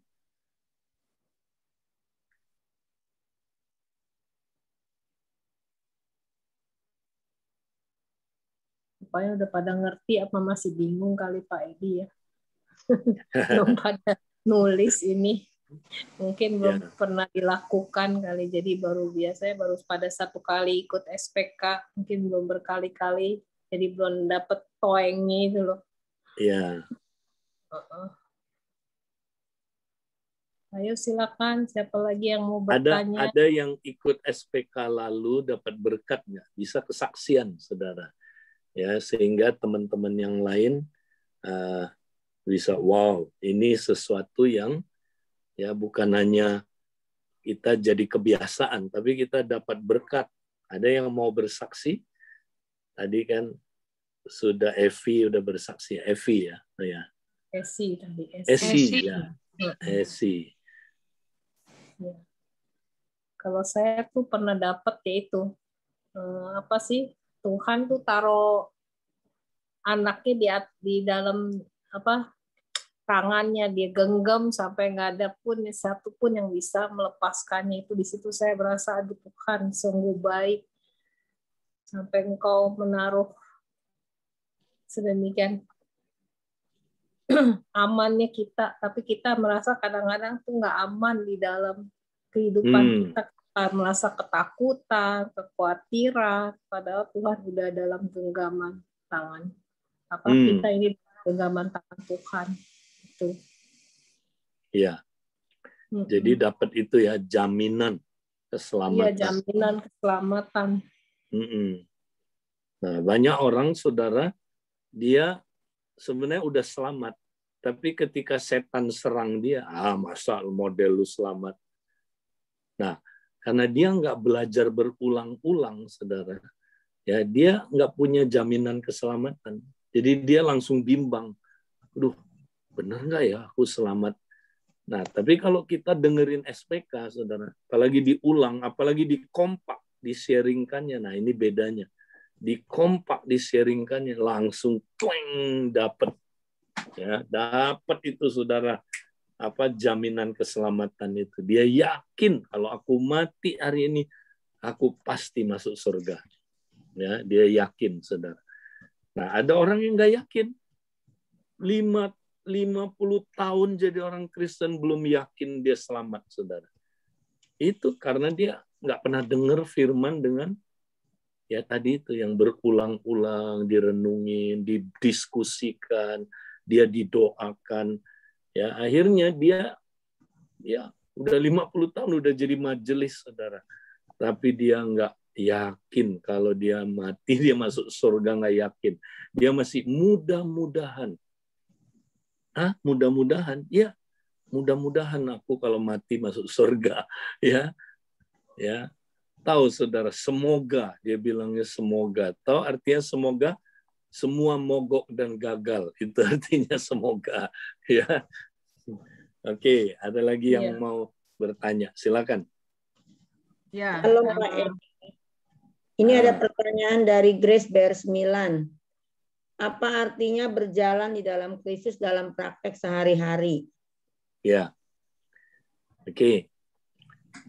Rupanya udah pada ngerti apa masih bingung kali Pak Edi ya. Belum pada nulis ini. Mungkin belum pernah dilakukan kali, jadi biasanya baru pada satu kali ikut SPK, mungkin belum berkali-kali, jadi belum dapet toengnya itu loh. Iya. Ayo silakan, siapa lagi yang mau bertanya? Ada yang ikut SPK lalu dapat berkat nggak? Bisa kesaksian, saudara. Ya, sehingga teman-teman yang lain bisa, wow, ini sesuatu yang ya bukan hanya kita jadi kebiasaan, tapi kita dapat berkat. Ada yang mau bersaksi? Tadi kan sudah Evi udah bersaksi, Evi ya, oh ya. Esi tadi. Esi ya, Esi. Ya. Kalau saya tuh pernah dapat yaitu apa sih, Tuhan tuh taruh anaknya di dalam apa tangannya, dia genggam sampai nggak ada pun satu pun yang bisa melepaskannya. Itu di situ saya berasa, aduh Tuhan sungguh baik sampai Engkau menaruh sedemikian amannya kita, tapi kita merasa kadang-kadang tuh nggak aman di dalam kehidupan kita. Kita merasa ketakutan, kekhawatiran, padahal Tuhan udah dalam genggaman tangan. Kita ini genggaman tangan Tuhan. Itu. Iya. Jadi dapat itu ya, jaminan keselamatan. Iya, jaminan keselamatan. Nah, banyak orang, saudara, dia sebenarnya udah selamat, tapi ketika setan serang dia, masa model lu selamat. Nah, karena dia nggak belajar berulang-ulang, saudara, ya dia nggak punya jaminan keselamatan. Jadi dia langsung bimbang, aduh, benar nggak ya aku selamat? Nah, tapi kalau kita dengerin SPK, saudara, apalagi diulang, apalagi dikompak, di-sharingkannya, nah ini bedanya. Dikompak, di-sharingkannya, langsung tweng, dapat. Ya, dapat itu, saudara, apa jaminan keselamatan itu. Dia yakin kalau aku mati hari ini, aku pasti masuk surga. Ya, dia yakin, saudara. Nah, ada orang yang nggak yakin. 50 tahun jadi orang Kristen belum yakin dia selamat, saudara. Itu karena dia nggak pernah dengar firman dengan ya tadi itu yang berulang-ulang, direnungin, didiskusikan, dia didoakan. Ya, akhirnya dia ya udah 50 tahun udah jadi majelis, saudara. Tapi dia nggak yakin kalau dia mati dia masuk surga, nggak yakin. Dia masih mudah-mudahan. Mudah-mudahan, ya, mudah-mudahan aku kalau mati masuk surga, ya, ya. Tahu, saudara, semoga, dia bilangnya semoga. Tahu artinya semoga? Semua mogok dan gagal, itu artinya semoga, ya. Oke, ada lagi yang mau bertanya, silakan. Ya. Halo Pak Edi. Ini ada pertanyaan dari Grace Bear 9. Apa artinya berjalan di dalam Kristus dalam praktek sehari-hari? Ya. Oke.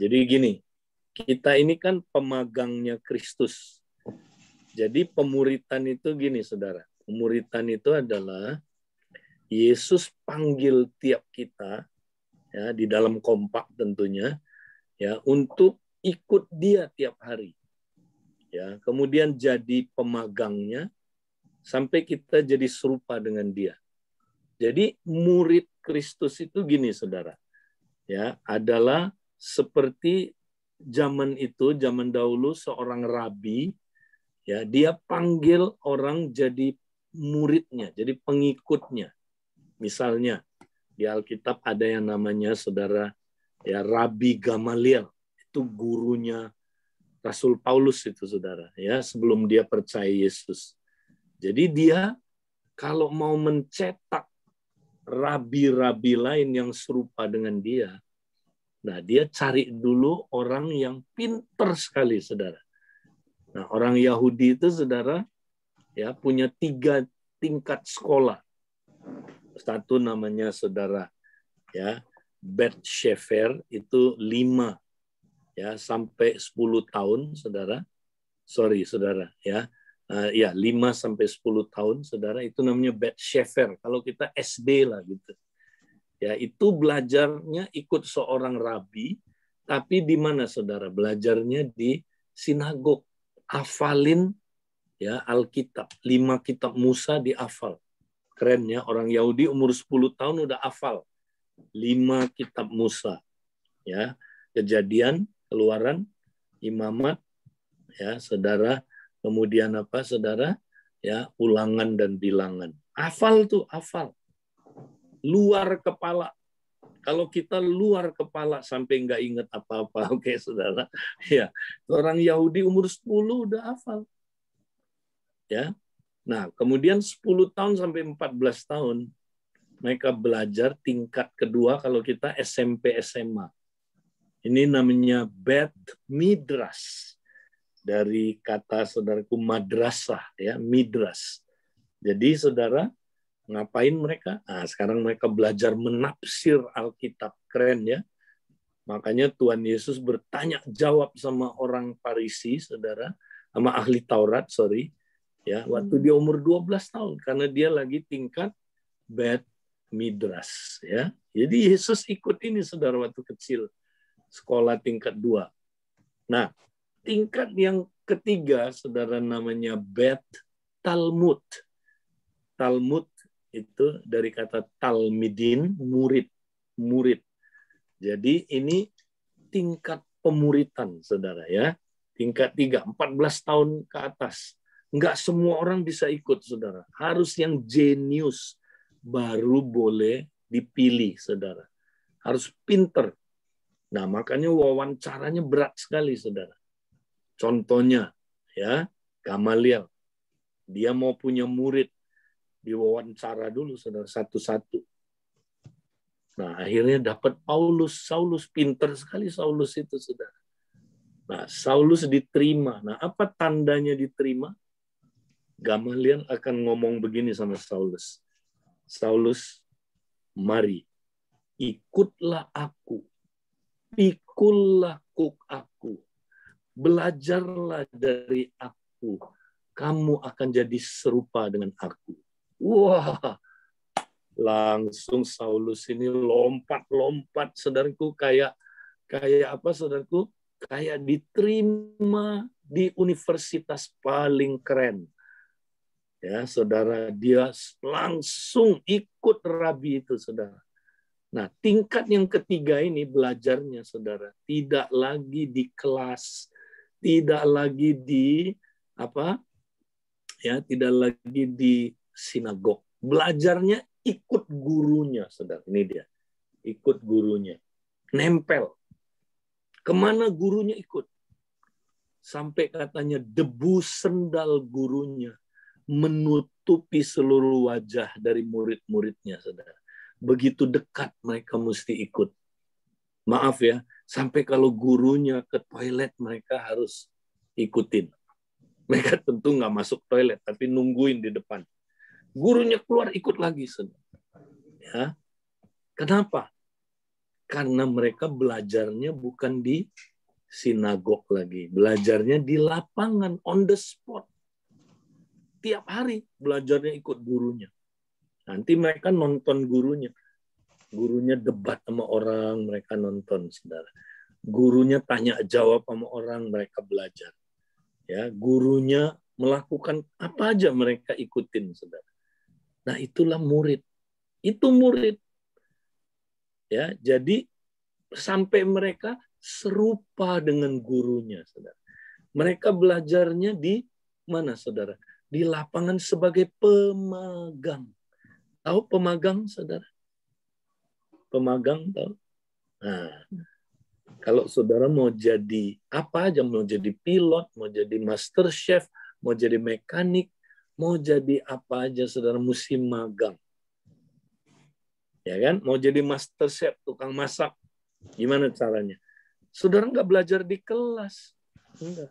Jadi gini, kita ini kan pemagangnya Kristus. Jadi pemuritan itu gini, saudara. Pemuritan itu adalah Yesus panggil tiap kita, ya, di dalam kompak tentunya, ya, untuk ikut dia tiap hari. Ya, kemudian jadi pemagangnya sampai kita jadi serupa dengan dia. Jadi murid Kristus itu gini, saudara. Ya, adalah seperti zaman itu, zaman dahulu seorang rabi, ya, dia panggil orang jadi muridnya, jadi pengikutnya. Misalnya di Alkitab ada yang namanya, saudara, ya, Rabi Gamaliel, itu gurunya Rasul Paulus itu, saudara, ya, sebelum dia percaya Yesus. Jadi dia kalau mau mencetak rabi-rabi lain yang serupa dengan dia, nah dia cari dulu orang yang pinter sekali, saudara. Nah, orang Yahudi itu, saudara, ya, punya 3 tingkat sekolah. Satu namanya, saudara, ya, Bet Shefer, itu 5 ya sampai 10 tahun, saudara. Sorry, saudara, ya. 5 sampai 10 tahun, saudara, itu namanya Bet Shefer. Kalau kita SD lah gitu. Ya, itu belajarnya ikut seorang rabi, tapi di mana, saudara? Belajarnya di sinagog. Hafalin, ya, Alkitab. 5 kitab Musa dihafal. Keren ya, orang Yahudi umur 10 tahun udah hafal 5 kitab Musa. Ya, Kejadian, Keluaran, Imamat, ya, saudara. Kemudian apa, saudara? Ya, Ulangan dan Bilangan. Hafal tuh, hafal. Luar kepala. Kalau kita luar kepala sampai nggak ingat apa-apa, oke, saudara. Ya, orang Yahudi umur 10 udah hafal. Ya. Nah, kemudian 10 tahun sampai 14 tahun mereka belajar tingkat kedua kalau kita SMP SMA. Ini namanya Bet Midras. Dari kata saudaraku madrasah, ya, midras. Jadi saudara, ngapain mereka? Nah, sekarang mereka belajar menafsir Alkitab. Keren ya. Makanya Tuhan Yesus bertanya jawab sama orang Farisi, saudara, sama ahli Taurat, ya, waktu dia umur 12 tahun, karena dia lagi tingkat Bet Midras, ya. Jadi Yesus ikut ini, saudara, waktu kecil, sekolah tingkat 2. Nah, tingkat yang ketiga, saudara, namanya Bet Talmud. Talmud itu dari kata talmidin, murid. Jadi ini tingkat pemuritan, saudara, ya. Tingkat 3, 14 tahun ke atas. Enggak semua orang bisa ikut, saudara. Harus yang jenius baru boleh dipilih, saudara. Harus pinter. Nah, makanya wawancaranya berat sekali, saudara. Contohnya, ya, Gamaliel. Dia mau punya murid, diwawancara dulu, saudara, satu-satu. Nah, akhirnya dapat Paulus. Saulus, pinter sekali Saulus itu, saudara. Nah, Saulus diterima. Nah, apa tandanya diterima? Gamaliel akan ngomong begini sama Saulus. Saulus, mari, ikutlah aku. Pikullah aku. Belajarlah dari aku. Kamu akan jadi serupa dengan aku. Wah, langsung Saulus ini lompat-lompat, saudaraku, kayak apa, saudaraku? Kayak diterima di universitas paling keren. Ya, saudara, dia langsung ikut rabi itu, saudara. Nah, tingkat yang ketiga ini belajarnya, saudara, tidak lagi di kelas, tidak lagi di tidak lagi di sinagog. Belajarnya ikut gurunya, saudara. Ini dia, ikut gurunya, nempel. Kemana gurunya ikut? Sampai katanya debu sendal gurunya menutupi seluruh wajah dari murid-muridnya, saudara. Begitu dekat mereka mesti ikut. Maaf ya, sampai kalau gurunya ke toilet mereka harus ikutin. Mereka tentu nggak masuk toilet, tapi nungguin di depan. Gurunya keluar, ikut lagi, saudara. Ya. Kenapa? Karena mereka belajarnya bukan di sinagog lagi. Belajarnya di lapangan, on the spot. Tiap hari belajarnya ikut gurunya. Nanti mereka nonton gurunya. Gurunya debat sama orang, mereka nonton, saudara. Gurunya tanya jawab sama orang, mereka belajar. Ya, gurunya melakukan apa aja mereka ikutin, saudara. Nah, itulah murid. Itu murid. Ya, jadi sampai mereka serupa dengan gurunya, saudara. Mereka belajarnya di mana, saudara? Di lapangan sebagai pemagang. Tahu pemagang, saudara? Pemagang, tahu? Nah, kalau saudara mau jadi apa aja, mau jadi pilot, mau jadi master chef, mau jadi mekanik, mau jadi apa aja, saudara, mesti magang. Ya kan? Mau jadi master chef, tukang masak, gimana caranya? Saudara nggak belajar di kelas. Enggak.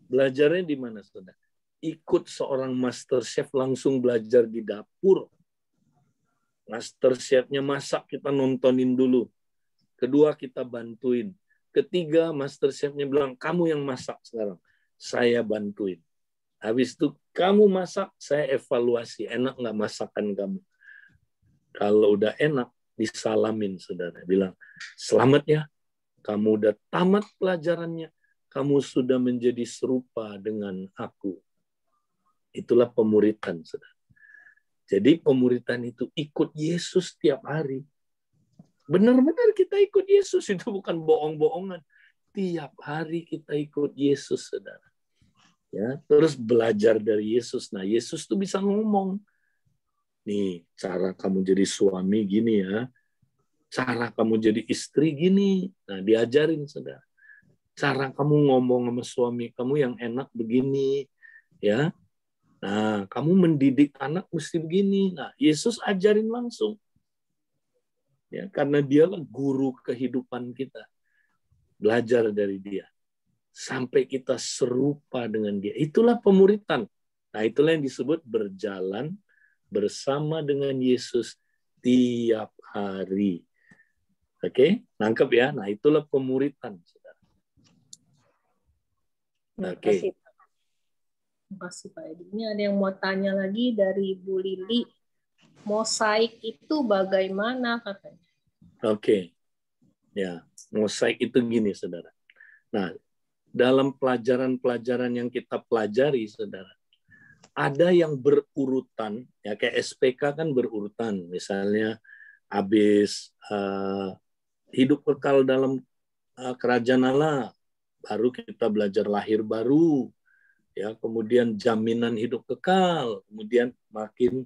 Belajarnya di mana, saudara? Ikut seorang master chef, langsung belajar di dapur. Master chef-nya masak, kita nontonin dulu. Kedua, kita bantuin. Ketiga, master chef-nya bilang, kamu yang masak sekarang. Saya bantuin. Habis itu, kamu masak, saya evaluasi. Enak nggak masakan kamu? Kalau udah enak, disalamin, saudara. Bilang, selamat ya, kamu udah tamat pelajarannya. Kamu sudah menjadi serupa dengan aku. Itulah pemuritan, saudara. Jadi pemuritan itu ikut Yesus tiap hari. Benar-benar kita ikut Yesus, itu bukan bohong-bohongan. Tiap hari kita ikut Yesus, saudara. Ya, terus belajar dari Yesus. Nah, Yesus tuh bisa ngomong. Nih, cara kamu jadi suami gini ya. Cara kamu jadi istri gini. Nah, diajarin, saudara. Cara kamu ngomong sama suami kamu yang enak begini. Ya. Nah, kamu mendidik anak mesti begini. Nah, Yesus ajarin langsung. Ya, karena dialah guru kehidupan kita. belajar dari dia sampai kita serupa dengan dia. Itulah pemuritan. Nah, itulah yang disebut berjalan bersama dengan Yesus tiap hari. Oke, nangkep ya. Nah, itulah pemuritan, saudara. Oke. Terima kasih Pak Edi. Ini ada yang mau tanya lagi dari Bu Lili. Mosaik itu bagaimana katanya? Oke. Ya, mosaik itu gini, saudara. Nah, dalam pelajaran-pelajaran yang kita pelajari, saudara, ada yang berurutan, ya kayak SPK kan berurutan. Misalnya habis hidup kekal dalam kerajaan Allah, baru kita belajar lahir baru, ya, kemudian jaminan hidup kekal, kemudian makin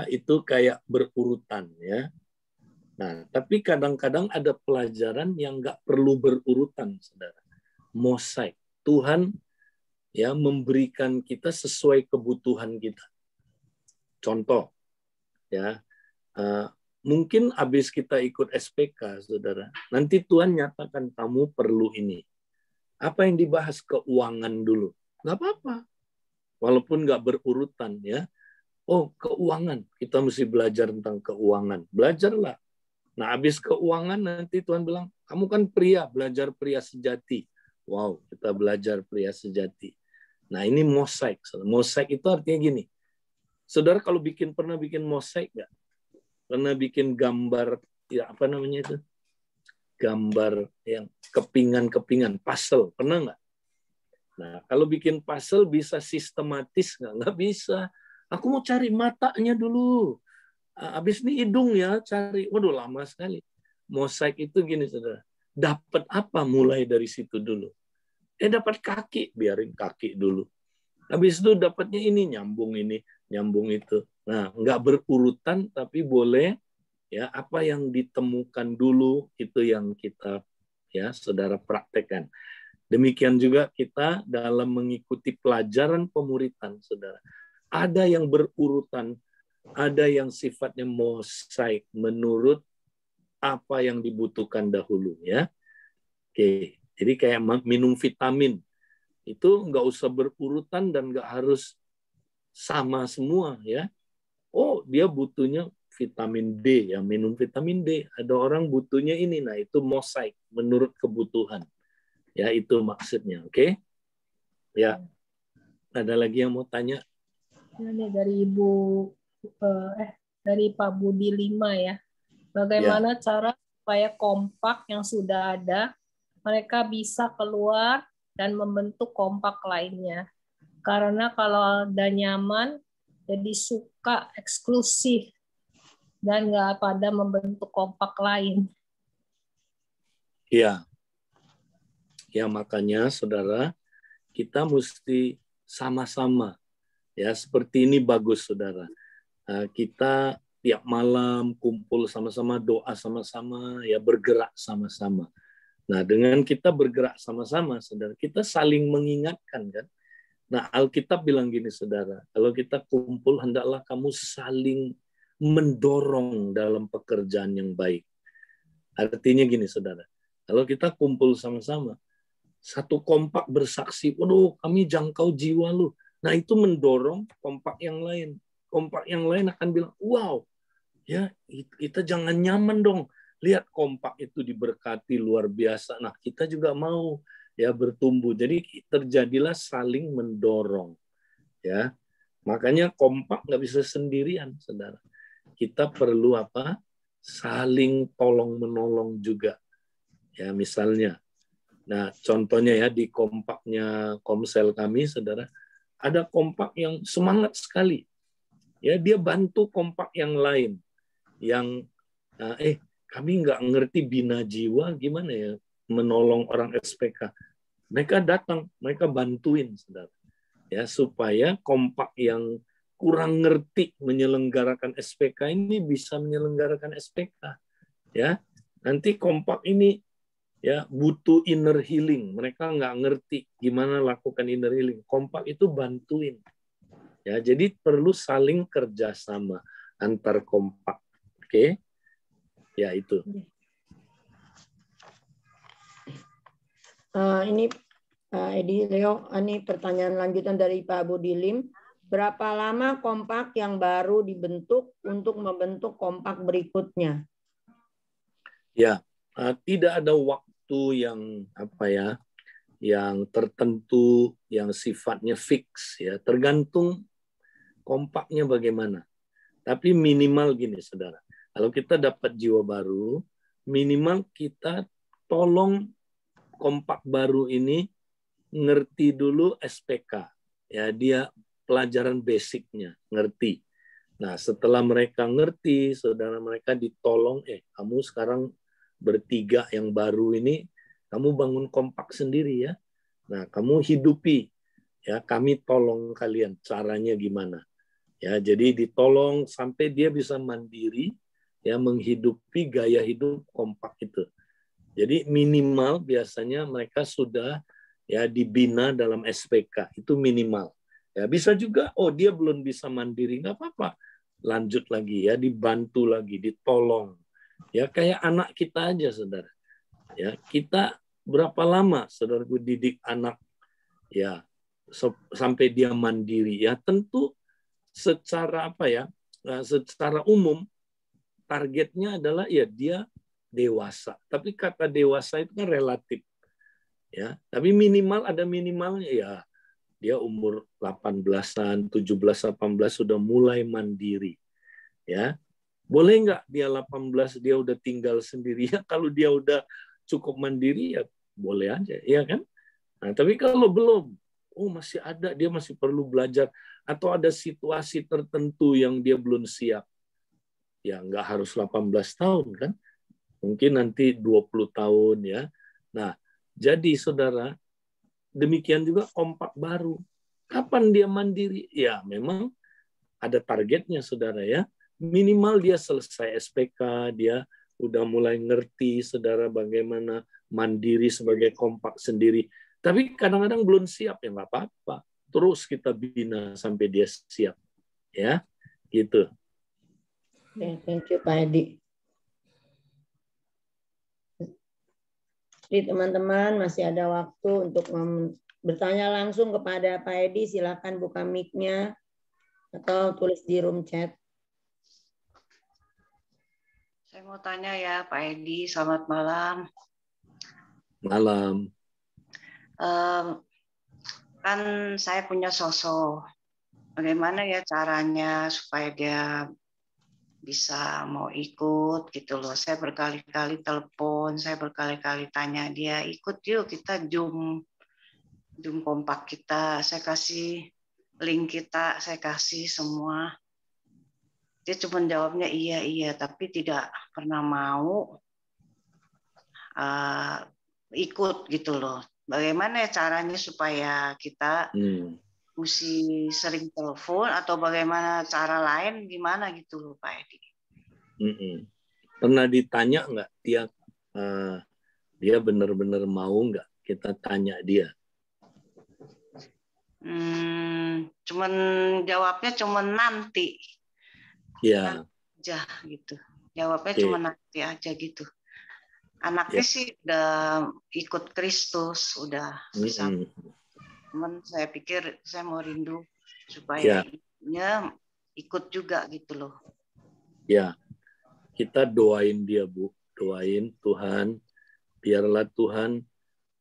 itu kayak berurutan, ya. Nah, tapi kadang-kadang ada pelajaran yang nggak perlu berurutan, saudara. Mosaik. Tuhan ya memberikan kita sesuai kebutuhan kita. Contoh, ya, mungkin habis kita ikut SPK, saudara, nanti Tuhan nyatakan kamu perlu ini. Apa yang dibahas? Keuangan dulu. Nggak apa-apa. Walaupun nggak berurutan, ya. Oh, keuangan. Kita mesti belajar tentang keuangan. Belajarlah. Nah, habis keuangan nanti Tuhan bilang, kamu kan pria, belajar pria sejati. Wow, kita belajar pria sejati. Nah, ini mosaik. Mosaik itu artinya gini. Saudara kalau pernah bikin mosaik nggak? Pernah bikin gambar, ya apa namanya itu? Gambar yang kepingan-kepingan, puzzle. Pernah nggak? Nah, kalau bikin puzzle bisa sistematis nggak? Nggak bisa. Aku mau cari matanya dulu. Habis ini hidung ya, cari. Waduh, lama sekali. Mosaik itu gini, saudara. Dapat apa mulai dari situ dulu? Dapat kaki, biarin kaki dulu. Habis itu dapatnya ini, nyambung itu. Nah, nggak berurutan, tapi boleh ya apa yang ditemukan dulu itu yang kita ya saudara praktekkan. Demikian juga kita dalam mengikuti pelajaran pemuritan, saudara. Ada yang berurutan, ada yang sifatnya mosaik menurut apa yang dibutuhkan dahulu, ya. Oke, jadi kayak minum vitamin itu nggak usah berurutan dan nggak harus sama semua, ya. Oh, dia butuhnya vitamin D, ya minum vitamin D. Ada orang butuhnya ini, nah itu mosaik menurut kebutuhan. Ya, itu maksudnya, oke? Ya, ada lagi yang mau tanya? Ini dari dari Pak Budi 5 ya. Bagaimana cara supaya kompak yang sudah ada, mereka bisa keluar dan membentuk kompak lainnya. Karena kalau ada nyaman, jadi suka eksklusif dan nggak pada membentuk kompak lain. Ya, ya makanya saudara, kita mesti sama-sama. Ya, seperti ini bagus, saudara. Kita tiap malam kumpul sama-sama, doa sama-sama, ya bergerak sama-sama. Nah, dengan kita bergerak sama-sama, saudara, kita saling mengingatkan, kan? Nah, Alkitab bilang gini, saudara, kalau kita kumpul, hendaklah kamu saling mendorong dalam pekerjaan yang baik. Artinya gini, saudara, kalau kita kumpul sama-sama, satu kompak bersaksi, waduh, kami jangkau jiwa lu. Nah, itu mendorong kompak yang lain. Kompak yang lain akan bilang, wow, ya kita jangan nyaman dong. Lihat kompak itu diberkati luar biasa. Nah, kita juga mau ya bertumbuh. Jadi terjadilah saling mendorong. Ya, makanya kompak nggak bisa sendirian, saudara. Kita perlu apa? Saling tolong menolong juga. Ya, misalnya. Nah, contohnya ya di kompaknya Komsel kami, saudara, ada kompak yang semangat sekali. Ya, dia bantu kompak yang lain. Yang kami nggak ngerti bina jiwa gimana ya menolong orang SPK. Mereka datang, mereka bantuin, saudara. Ya, supaya kompak yang kurang ngerti menyelenggarakan SPK ini bisa menyelenggarakan SPK. Ya, nanti kompak ini ya butuh inner healing, mereka nggak ngerti gimana lakukan inner healing, kompak itu bantuin, ya. Jadi perlu saling kerjasama antar kompak, oke? Ya itu. Ini Edi Leo, ini pertanyaan lanjutan dari Pak Budi Lim. Berapa lama kompak yang baru dibentuk untuk membentuk kompak berikutnya? Ya, tidak ada waktu yang yang tertentu, yang sifatnya fix ya, tergantung kompaknya bagaimana. Tapi minimal gini, saudara. Kalau kita dapat jiwa baru, minimal kita tolong kompak baru ini ngerti dulu SPK. Ya, dia pelajaran basicnya, ngerti. Nah, setelah mereka ngerti, saudara, mereka ditolong, kamu sekarang bertiga yang baru ini, kamu bangun kompak sendiri ya. Nah, kamu hidupi. Ya, kami tolong kalian, caranya gimana. Ya, jadi ditolong sampai dia bisa mandiri, ya, menghidupi gaya hidup kompak itu. Jadi minimal biasanya mereka sudah ya dibina dalam SPK, itu minimal. Ya, bisa juga, dia belum bisa mandiri, nggak apa-apa. Lanjut lagi ya, dibantu lagi, ditolong. Ya, kayak anak kita aja, saudara. Ya, kita berapa lama, saudaraku, didik anak ya sampai dia mandiri? Ya, tentu secara secara umum targetnya adalah ya dia dewasa. Tapi kata dewasa itu kan relatif. Ya, tapi minimal ada minimalnya ya. Dia umur 18-an, 17, 18 sudah mulai mandiri. Ya. Boleh nggak dia 18 dia udah tinggal sendiri? Ya, kalau dia udah cukup mandiri ya boleh aja, ya kan? Nah, tapi kalau belum, masih ada, dia masih perlu belajar atau ada situasi tertentu yang dia belum siap. Ya, nggak harus 18 tahun kan? Mungkin nanti 20 tahun ya. Nah, jadi saudara, demikian juga kompak baru. Kapan dia mandiri? Ya, memang ada targetnya, saudara ya. Minimal dia selesai SPK, dia udah mulai ngerti, saudara, bagaimana mandiri sebagai kompak sendiri. Tapi kadang-kadang belum siap, ya nggak apa-apa. Terus kita bina sampai dia siap. Ya, gitu. Thank you, Pak Edi. Jadi teman-teman masih ada waktu untuk bertanya langsung kepada Pak Edi. Silakan buka mic-nya atau tulis di room chat. Saya mau tanya ya Pak Edi, selamat malam. Malam. Kan saya punya sosok. Bagaimana ya caranya supaya dia bisa mau ikut gitu loh. Saya berkali-kali telepon, saya berkali-kali tanya dia, ikut yuk kita Zoom kompak kita. Saya kasih link kita, saya kasih semua. Dia cuma jawabnya iya, tapi tidak pernah mau ikut gitu loh. Bagaimana ya caranya supaya kita mesti sering telepon atau bagaimana cara lain gimana gitu loh Pak Edi? Pernah ditanya nggak dia benar-benar mau nggak kita tanya dia? Cuman jawabnya cuman nanti. Ya. Aja gitu. Jawabnya cuma nanti aja gitu. Anaknya sih udah ikut Kristus, udah bisa. Cuman saya pikir saya mau rindu supaya ibunya ikut juga gitu loh. Ya, kita doain dia, Bu. Doain Tuhan, biarlah Tuhan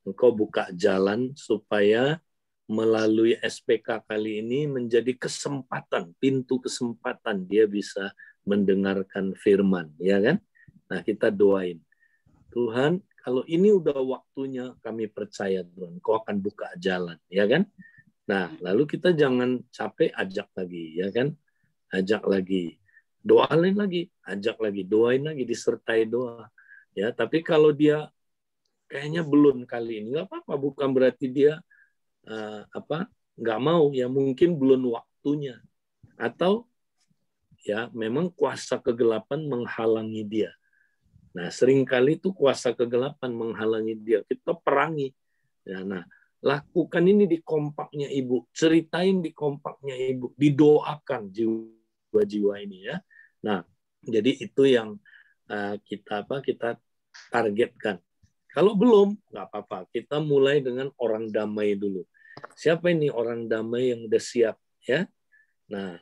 Engkau buka jalan supaya melalui SPK kali ini menjadi kesempatan, pintu kesempatan dia bisa mendengarkan firman, ya kan? Nah, kita doain. Tuhan, kalau ini udah waktunya, kami percaya Tuhan, Kau akan buka jalan, ya kan? Nah, lalu kita jangan capek, ajak lagi, ya kan? Ajak lagi, doain lagi, ajak lagi, doain lagi, disertai doa. Ya, tapi kalau dia kayaknya belum kali ini, nggak apa-apa, bukan berarti dia nggak mau, ya mungkin belum waktunya, atau ya memang kuasa kegelapan menghalangi dia. Nah, seringkali itu kuasa kegelapan menghalangi dia. Kita perangi. Ya, nah, lakukan ini di kompaknya Ibu. Ceritain di kompaknya Ibu. Didoakan jiwa-jiwa ini ya. Nah, jadi itu yang kita targetkan. Kalau belum, nggak apa-apa. Kita mulai dengan orang damai dulu. Siapa ini orang damai yang udah siap? Ya. Nah,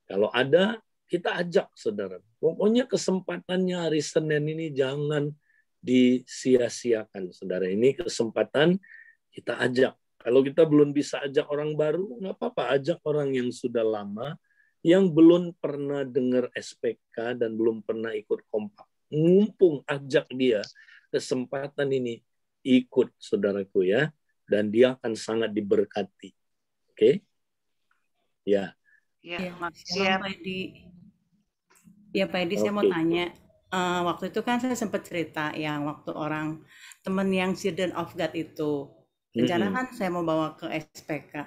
kalau ada, kita ajak saudara. Pokoknya kesempatannya hari Senin ini jangan disia-siakan, saudara. Ini kesempatan kita ajak. Kalau kita belum bisa ajak orang baru, nggak apa-apa. Ajak orang yang sudah lama, yang belum pernah dengar SPK dan belum pernah ikut kompak. Mumpung ajak dia, kesempatan ini ikut, saudaraku ya. Dan dia akan sangat diberkati. Oke? Ya. Ya, Shalom siap. Pak Edi. Ya Pak Edi, saya mau tanya. Waktu itu kan saya sempat cerita yang waktu orang teman yang Children of God itu. Rencana kan saya mau bawa ke SPK.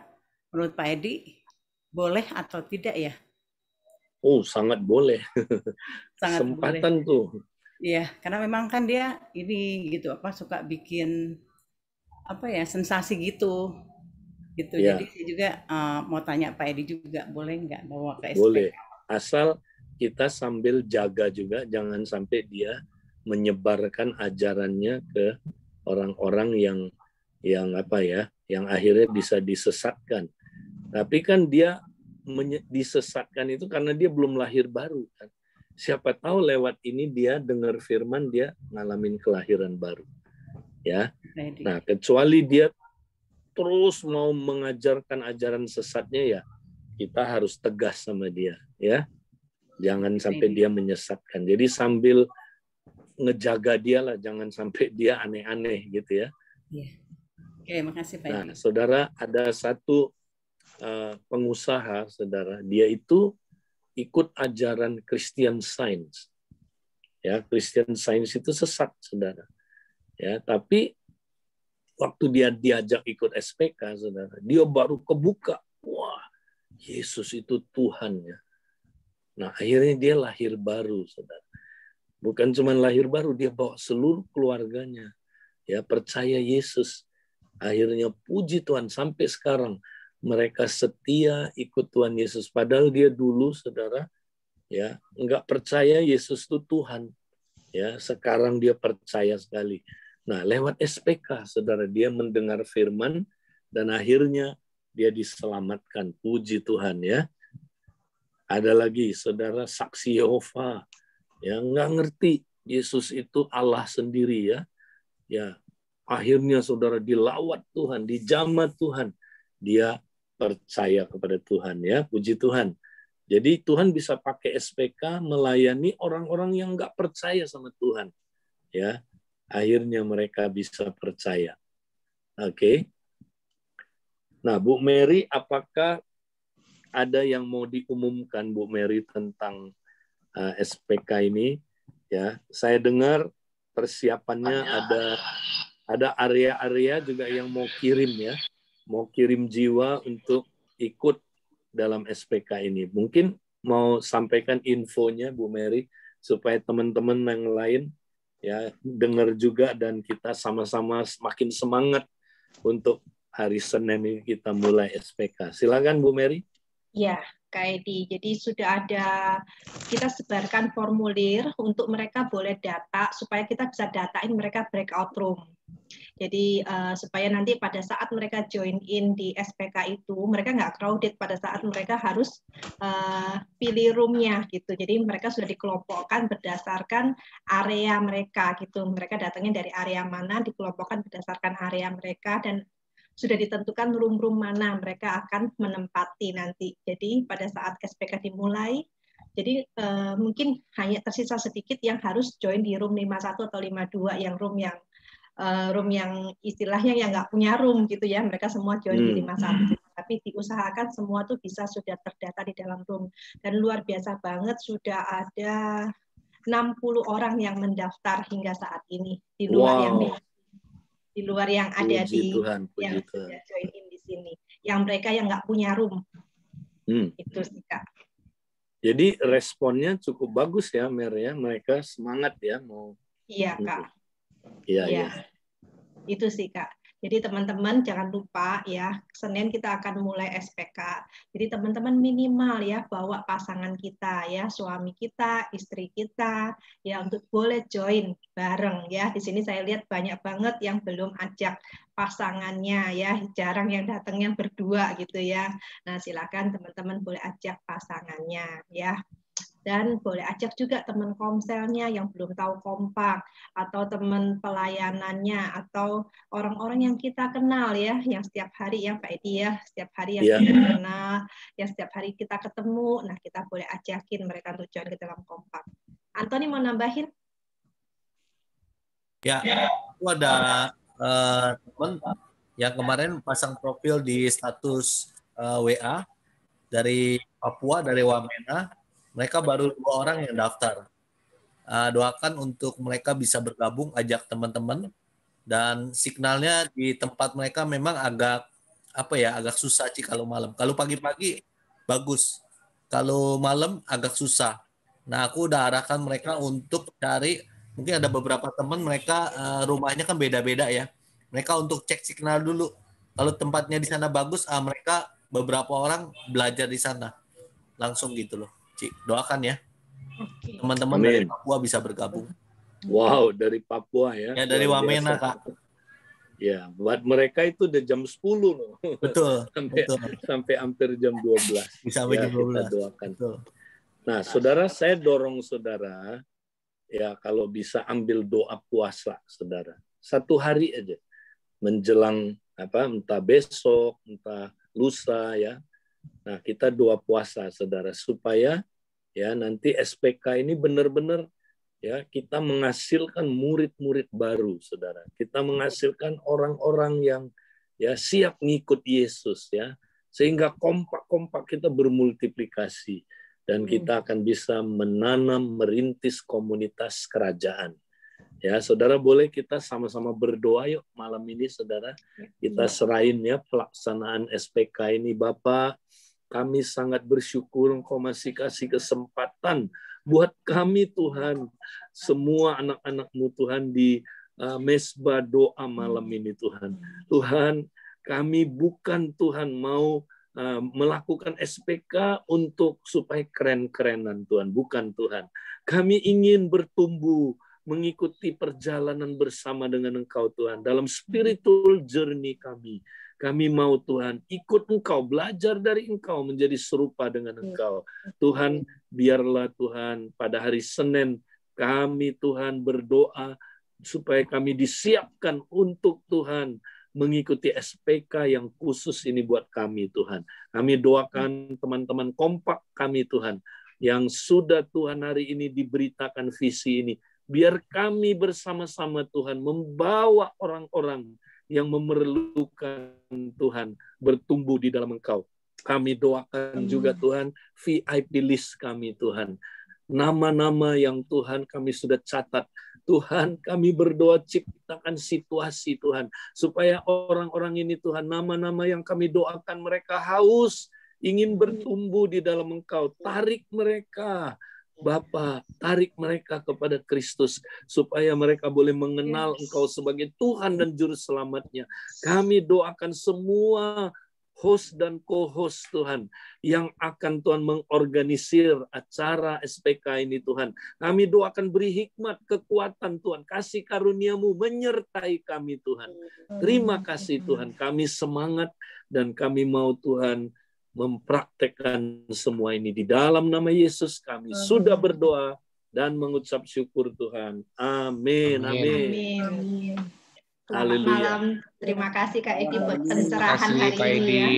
Menurut Pak Edi, boleh atau tidak ya? Oh, sangat boleh. Sangat Kesempatan boleh. tuh. Iya, karena memang kan dia ini gitu suka bikin sensasi gitu. Ya. Jadi saya juga mau tanya Pak Edi juga, boleh nggak bawa ke SPK? Boleh. Asal kita sambil jaga juga, jangan sampai dia menyebarkan ajarannya ke orang-orang yang akhirnya bisa disesatkan. Tapi kan dia disesatkan itu karena dia belum lahir baru kan. Siapa tahu lewat ini dia dengar firman, dia ngalamin kelahiran baru. Ya. Nah, kecuali dia terus mau mengajarkan ajaran sesatnya, ya kita harus tegas sama dia, ya. Jangan sampai dia menyesatkan. Jadi sambil ngejaga dia lah, jangan sampai dia aneh-aneh gitu ya. Iya. Oke, makasih Pak Edi. Nah, saudara, ada satu pengusaha, saudara, dia itu ikut ajaran Christian Science. Ya, Christian Science itu sesat, saudara. Ya, tapi waktu dia diajak ikut SPK, saudara, dia baru kebuka. Wah, Yesus itu Tuhan ya. Nah, akhirnya dia lahir baru, saudara. Bukan cuma lahir baru, dia bawa seluruh keluarganya. Ya, percaya Yesus. Akhirnya puji Tuhan, sampai sekarang mereka setia ikut Tuhan Yesus. Padahal dia dulu, saudara, ya nggak percaya Yesus itu Tuhan. Ya, sekarang dia percaya sekali. Nah, lewat SPK, saudara, dia mendengar firman dan akhirnya dia diselamatkan. Puji Tuhan ya. Ada lagi, saudara, saksi Yehova yang nggak ngerti Yesus itu Allah sendiri ya. Ya, akhirnya saudara dilawat Tuhan, dijamah Tuhan. Dia percaya kepada Tuhan ya, puji Tuhan. Jadi Tuhan bisa pakai SPK melayani orang-orang yang nggak percaya sama Tuhan. Ya, akhirnya mereka bisa percaya. Oke. Nah, Bu Mary, apakah ada yang mau diumumkan, Bu Mary, tentang SPK ini? Ya, saya dengar persiapannya ada area-area juga yang mau kirim ya, mau kirim jiwa untuk ikut dalam SPK ini. Mungkin mau sampaikan infonya, Bu Mary, supaya teman-teman yang lain ya dengar juga dan kita sama-sama makin semangat untuk hari Senin ini kita mulai SPK. Silakan Bu Mary. Ya, Kak Edi. Jadi sudah ada, kita sebarkan formulir untuk mereka boleh data, supaya kita bisa datain mereka breakout room. Jadi supaya nanti pada saat mereka join in di SPK itu, mereka nggak crowded pada saat mereka harus pilih roomnya gitu. Jadi mereka sudah dikelompokkan berdasarkan area mereka gitu. Mereka datangnya dari area mana, dikelompokkan berdasarkan area mereka, dan sudah ditentukan room-room mana mereka akan menempati nanti. Jadi pada saat SPK dimulai, jadi mungkin hanya tersisa sedikit yang harus join di room 51 atau 52, yang room yang istilahnya yang nggak punya room gitu ya, mereka semua join di 51. Tapi diusahakan semua tuh bisa sudah terdata di dalam room. Dan luar biasa banget, sudah ada 60 orang yang mendaftar hingga saat ini di luar yang ada Puji di Tuhan, yang sudah join in di sini, yang mereka yang nggak punya room. Itu sih Kak. Jadi responnya cukup bagus ya, Mer ya, mereka semangat ya mau. Iya Kak. Iya. Itu sih Kak. Jadi teman-teman jangan lupa ya, Senin kita akan mulai SPK. Jadi teman-teman minimal ya bawa pasangan kita ya, suami kita, istri kita ya untuk boleh join bareng ya. Di sini saya lihat banyak banget yang belum ajak pasangannya ya, jarang yang datangnya berdua gitu ya. Nah, silakan teman-teman boleh ajak pasangannya ya. Dan boleh ajak juga teman komselnya yang belum tahu kompak, atau teman pelayanannya, atau orang-orang yang kita kenal ya, yang setiap hari ya Pak Edi ya, setiap hari yang kita kenal, yang setiap hari kita ketemu, nah kita boleh ajakin mereka untuk join ke dalam kompak. Antoni mau nambahin? Ya, aku ada teman yang kemarin pasang profil di status WA dari Papua, dari Wamena. Mereka baru 2 orang yang daftar. Doakan untuk mereka bisa bergabung, ajak teman-teman. Dan signalnya di tempat mereka memang agak agak susah sih kalau malam. Kalau pagi-pagi bagus, kalau malam agak susah. Nah, aku udah arahkan mereka untuk cari, mungkin ada beberapa teman mereka rumahnya kan beda-beda ya. Mereka untuk cek signal dulu. Kalau tempatnya di sana bagus, mereka beberapa orang belajar di sana. Langsung gitu loh. Doakan ya, teman-teman dari Papua bisa bergabung. Wow, dari Papua ya. Ya, dari Wamena, Kak. Ya, buat mereka itu udah jam 10 loh. Betul. sampai hampir jam 12. Bisa sampai jam 12. Kita doakan. Betul. Nah, saudara, saya dorong saudara, ya kalau bisa ambil doa puasa, saudara. 1 hari aja. Menjelang entah besok, entah lusa ya. Nah, kita doa puasa, saudara, supaya ya nanti SPK ini benar-benar ya kita menghasilkan murid-murid baru, saudara. Kita menghasilkan orang-orang yang ya siap ngikut Yesus ya, sehingga kompak-kompak kita bermultiplikasi dan kita akan bisa menanam, merintis komunitas kerajaan. Ya, saudara, boleh kita sama-sama berdoa yuk malam ini, saudara. Kita serahin ya pelaksanaan SPK ini. Bapak, kami sangat bersyukur Engkau masih kasih kesempatan buat kami, Tuhan. Semua anak-anak-Mu, Tuhan, di mesbah doa malam ini, Tuhan. Tuhan, kami bukan, Tuhan, mau melakukan SPK untuk supaya keren-kerenan, Tuhan. Bukan, Tuhan. Kami ingin bertumbuh, mengikuti perjalanan bersama dengan Engkau, Tuhan. Dalam spiritual journey kami. Kami mau, Tuhan, ikut Engkau, belajar dari Engkau, menjadi serupa dengan Engkau. Tuhan, biarlah, Tuhan, pada hari Senin, kami, Tuhan, berdoa supaya kami disiapkan untuk, Tuhan, mengikuti SPK yang khusus ini buat kami, Tuhan. Kami doakan teman-teman kompak kami, Tuhan, yang sudah, Tuhan, hari ini diberitakan visi ini. Biar kami bersama-sama, Tuhan, membawa orang-orang yang memerlukan, Tuhan, bertumbuh di dalam Engkau. Kami doakan juga, Tuhan, VIP list kami, Tuhan. Nama-nama yang, Tuhan, kami sudah catat. Tuhan, kami berdoa ciptakan situasi, Tuhan, supaya orang-orang ini, Tuhan, nama-nama yang kami doakan, mereka haus, ingin bertumbuh di dalam Engkau. Tarik mereka, Bapa, tarik mereka kepada Kristus supaya mereka boleh mengenal Engkau sebagai Tuhan dan Juru Selamatnya. Kami doakan semua host dan co-host, Tuhan, yang akan, Tuhan, mengorganisir acara SPK ini, Tuhan. Kami doakan beri hikmat, kekuatan, Tuhan. Kasih karunia-Mu menyertai kami, Tuhan. Terima kasih, Tuhan. Kami semangat dan kami mau, Tuhan, mempraktekkan semua ini. Di dalam nama Yesus kami sudah berdoa dan mengucap syukur, Tuhan. Amin. Amin. Amin. Selamat malam. Terima kasih Kak Edi buat pencerahan hari ini ya.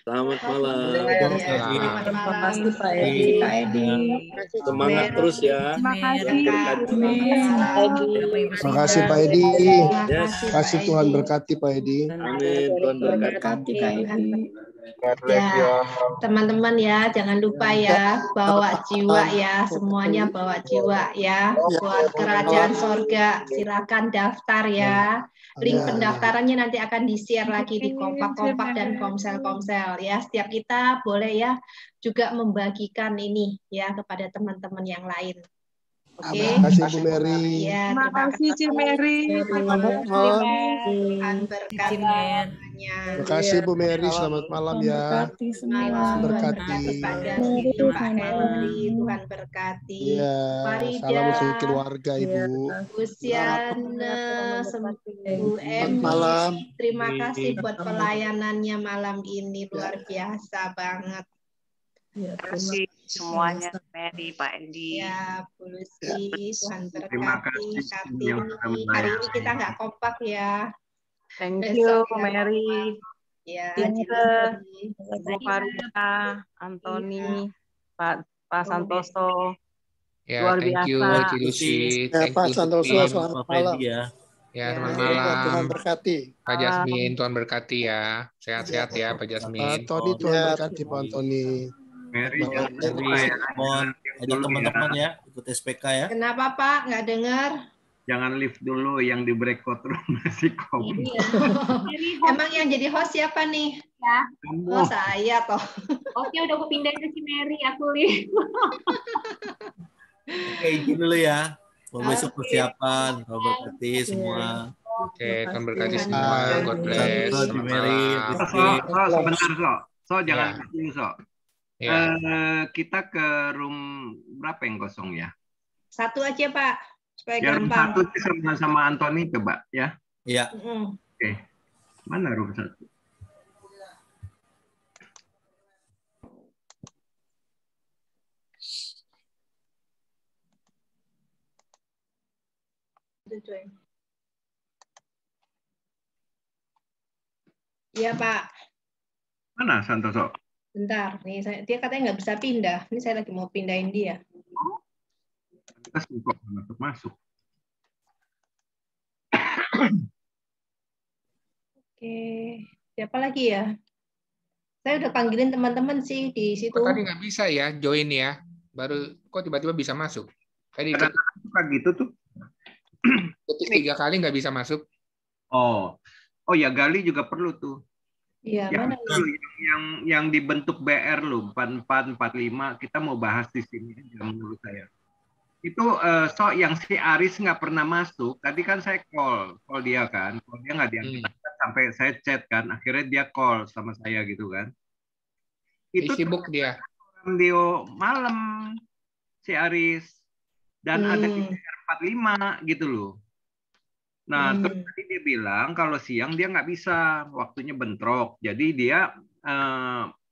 Selamat malam. Selamat malam Pak Edi. Kak Edi. Semangat terus ya. Terima kasih. Terima kasih Pak Edi. Kasih Tuhan berkati Pak Edi. Amin. Tuhan berkati Kak Edi. Ya, teman-teman ya, jangan lupa ya, bawa jiwa ya, semuanya bawa jiwa ya, buat kerajaan sorga. Silakan daftar ya. Link pendaftarannya nanti akan di-share lagi di kompak-kompak dan komsel-komsel ya. Setiap kita boleh ya juga membagikan ini ya kepada teman-teman yang lain. Oke. Terima kasih Bu Mary. Ya, Terima kasih Ci Mary. Selamat malam. Tuhan berkati Cimer. semuanya. Terima kasih Bu Mary. Selamat malam ya. Berkati semua. Malam Tuhan Berkati. berkati pada Mari, Siti Pak Tuhan. Henry, Tuhan berkati. Iya. Farida, Salam untuk keluarga Ibu. Bu Siana, Bu Emi, malam. terima kasih buat pelayanannya malam ini, luar biasa banget. Ya, Terima kasih semuanya, Mary, Pak Edi. Ya, Bu Lucy, Tuhan Terima berkati. kasih Kartini, yang sudah hari ini kita nggak kompak ya. Thank you, Besok ya. Mary, Ya, Pinter, Cindy. Bu Farida, Antoni, Pak Santoso. Ya, Luar thank you, biasa. Ci Lucy. Ya, Thank Pak you, Santoso, Supin. selamat Pak Fedi malam. ya. Ya, Ya. selamat Tuhan malam. berkati. Pak Jasmine, Tuhan berkati ya. Sehat-sehat ya, Pak Pak Jasmine. Tony, Tuhan berkati Pak Tony. Mary, jangan Dari lupa ya. mohon ajak teman-teman ya ikut SPK ya. Kenapa Pak? Nggak dengar? Jangan lift dulu yang di breakout room masih komen. Iya. Emang yang jadi host siapa nih? Ya. Oh, saya toh. Oke, udah aku pindahin ke si Mary, aku lihat. Oke, izin dulu ya. Mau besok Oke. persiapan, Tuhan berkati semua. Oke, Tuhan berkati Tuhan semua. berkati. God bless. Satu, Ci Selamat Mary, malam. Rizky. Sebentar, jangan Ya. dulu, Ya. Kita ke room berapa yang kosong ya? Satu aja Pak, supaya Yang gampang. satu sih sama Antoni coba ya. Iya. Mm. Oke. Mana room satu? Iya Pak, Mana Santoso? bentar. Nih, dia katanya nggak bisa pindah. Ini saya lagi mau pindahin dia. Kita kok masuk. Oke, siapa lagi ya? Saya udah panggilin teman-teman sih di situ. Kok tadi nggak bisa ya, join ya? Baru kok tiba-tiba bisa masuk? Tadi Kadang-kadang suka gitu tuh. ketik 3 kali nggak bisa masuk. Oh ya Gali juga perlu tuh. Iya, Yang mana? itu yang dibentuk BR lo 44 45 kita mau bahas di sini aja menurut saya. Itu yang si Aris nggak pernah masuk. Tadi kan saya call dia kan, call dia nggak diangkat sampai saya chat kan, akhirnya dia call sama saya gitu kan. Itu sibuk dia. Video malam si Aris dan ada di BR 45 gitu loh. Nah, terus tadi dia bilang kalau siang dia nggak bisa, waktunya bentrok. Jadi dia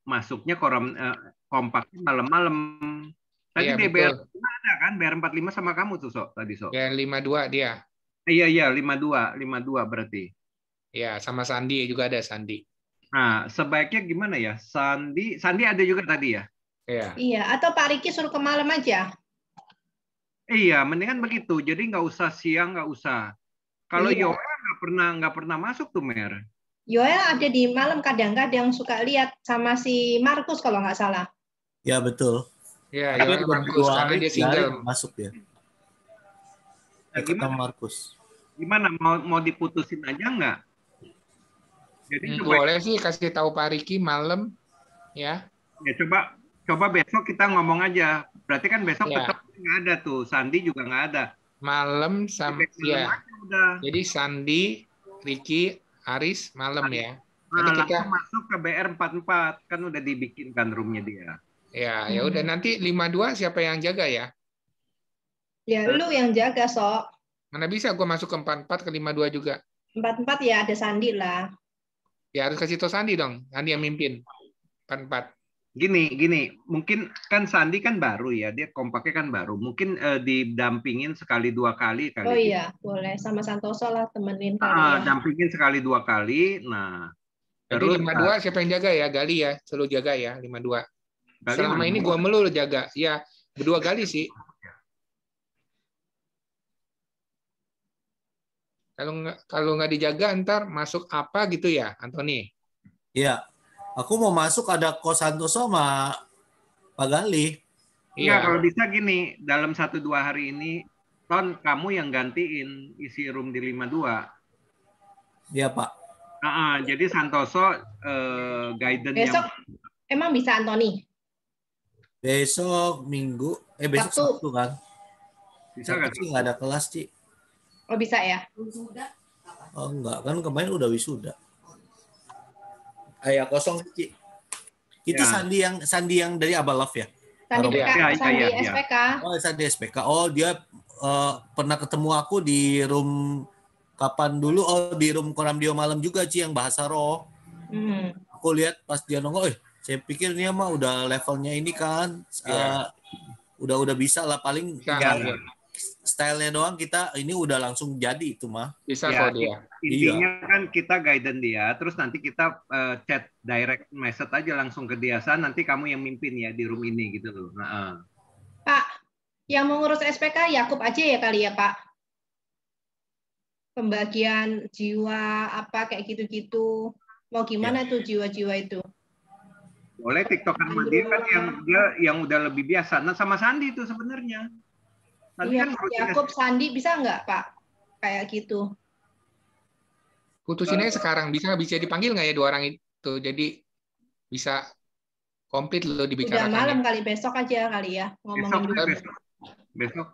masuknya kompaknya malam-malam. Tadi Iya, dia betul. BR ada kan, BR 45 sama kamu tuh tadi Ya 52 dia. Iya 52 berarti. Ya, sama Sandi juga ada Sandi. Nah, sebaiknya gimana ya? Sandi ada juga tadi ya? Iya. Iya, atau Pak Riki suruh ke malam aja. Iya, mendingan begitu. Jadi nggak usah siang, nggak usah. Kalau Iya. Yoel nggak pernah masuk tuh Mer. Yoel ada di malam kadang-kadang suka lihat sama si Markus kalau nggak salah. Ya betul. Ya, Tapi Yoel udah Markus 2 karena hari dia 3 hari single. masuk dia. Nah, Ikut sama Markus. Gimana? Mau diputusin aja nggak? Jadi Boleh sih kasih tahu Pak Riki malam ya. Ya coba besok kita ngomong aja. Berarti kan besok Ya. tetap nggak ada tuh. Sandi juga nggak ada. Malam sama ya. Udah. Jadi Sandi, Riki, Aris malam ya. Nah, Nanti kita langsung masuk ke BR 44 kan udah dibikinkan roomnya dia. ya udah nanti 52 siapa yang jaga ya? Ya, lu yang jaga, Sok. Mana bisa gua masuk ke 44 ke 52 juga. 44 ya ada Sandi lah. Ya harus kasih tahu Sandi dong. Sandi yang mimpin. 44. Gini, mungkin kan Sandi kan baru ya, dia kompaknya kan baru. Mungkin didampingin sekali 2 kali kali. Oh iya, boleh sama Santoso lah temenin kalian. Dampingin sekali 2 kali. Nah, Jadi terus 52 siapa yang jaga ya? Gali ya, selalu jaga ya 52. Gali Selama mana? ini gua melulu jaga. Ya, berdua Gali sih. Kalau nggak dijaga ntar masuk apa gitu ya, Antoni? Iya. Aku mau masuk ada Ko Santoso sama Pak Gali. Iya, kalau bisa gini, dalam 1-2 hari ini, Ton, kamu yang gantiin isi room di 52. Iya, Pak. Jadi Santoso guidance Besok emang bisa Antoni? Besok Minggu, besok Sabtu. Sabtu kan? Bisa nggak? Sih nggak ada kelas, Ci. Oh bisa ya? Oh enggak, kan kemarin udah wisuda. Ayah kosong, Ci. Itu Ya. Sandi yang dari Abalov ya? Sandi SPK. Oh, Sandi SPK. Oh, dia pernah ketemu aku di room kapan dulu? Oh, di room Koramdio malam juga, Ci, yang bahasa roh. Aku lihat pas dia nongol, saya pikir dia mah udah levelnya ini kan, udah bisa lah, paling stylenya doang kita ini udah langsung jadi itu mah. Bisa ya, kok dia. Intinya kan kita guidance dia, terus nanti kita chat direct message aja langsung ke dia, nanti kamu yang mimpin ya di room ini gitu loh. Pak, yang mengurus SPK Yakub aja ya kali ya Pak? Pembagian jiwa apa kayak gitu-gitu. Mau gimana tuh jiwa-jiwa itu? Boleh TikTokan sama dia kan yang udah lebih biasa. Nah sama Sandi itu sebenarnya. Iya, kan Yakub Sandi bisa nggak Pak? Kayak gitu. Putusinnya sekarang bisa dipanggil nggak ya 2 orang itu? Jadi bisa komplit lo dibicarakan. Udah malam kali, besok aja kali ya ngomongin dulu. Besok.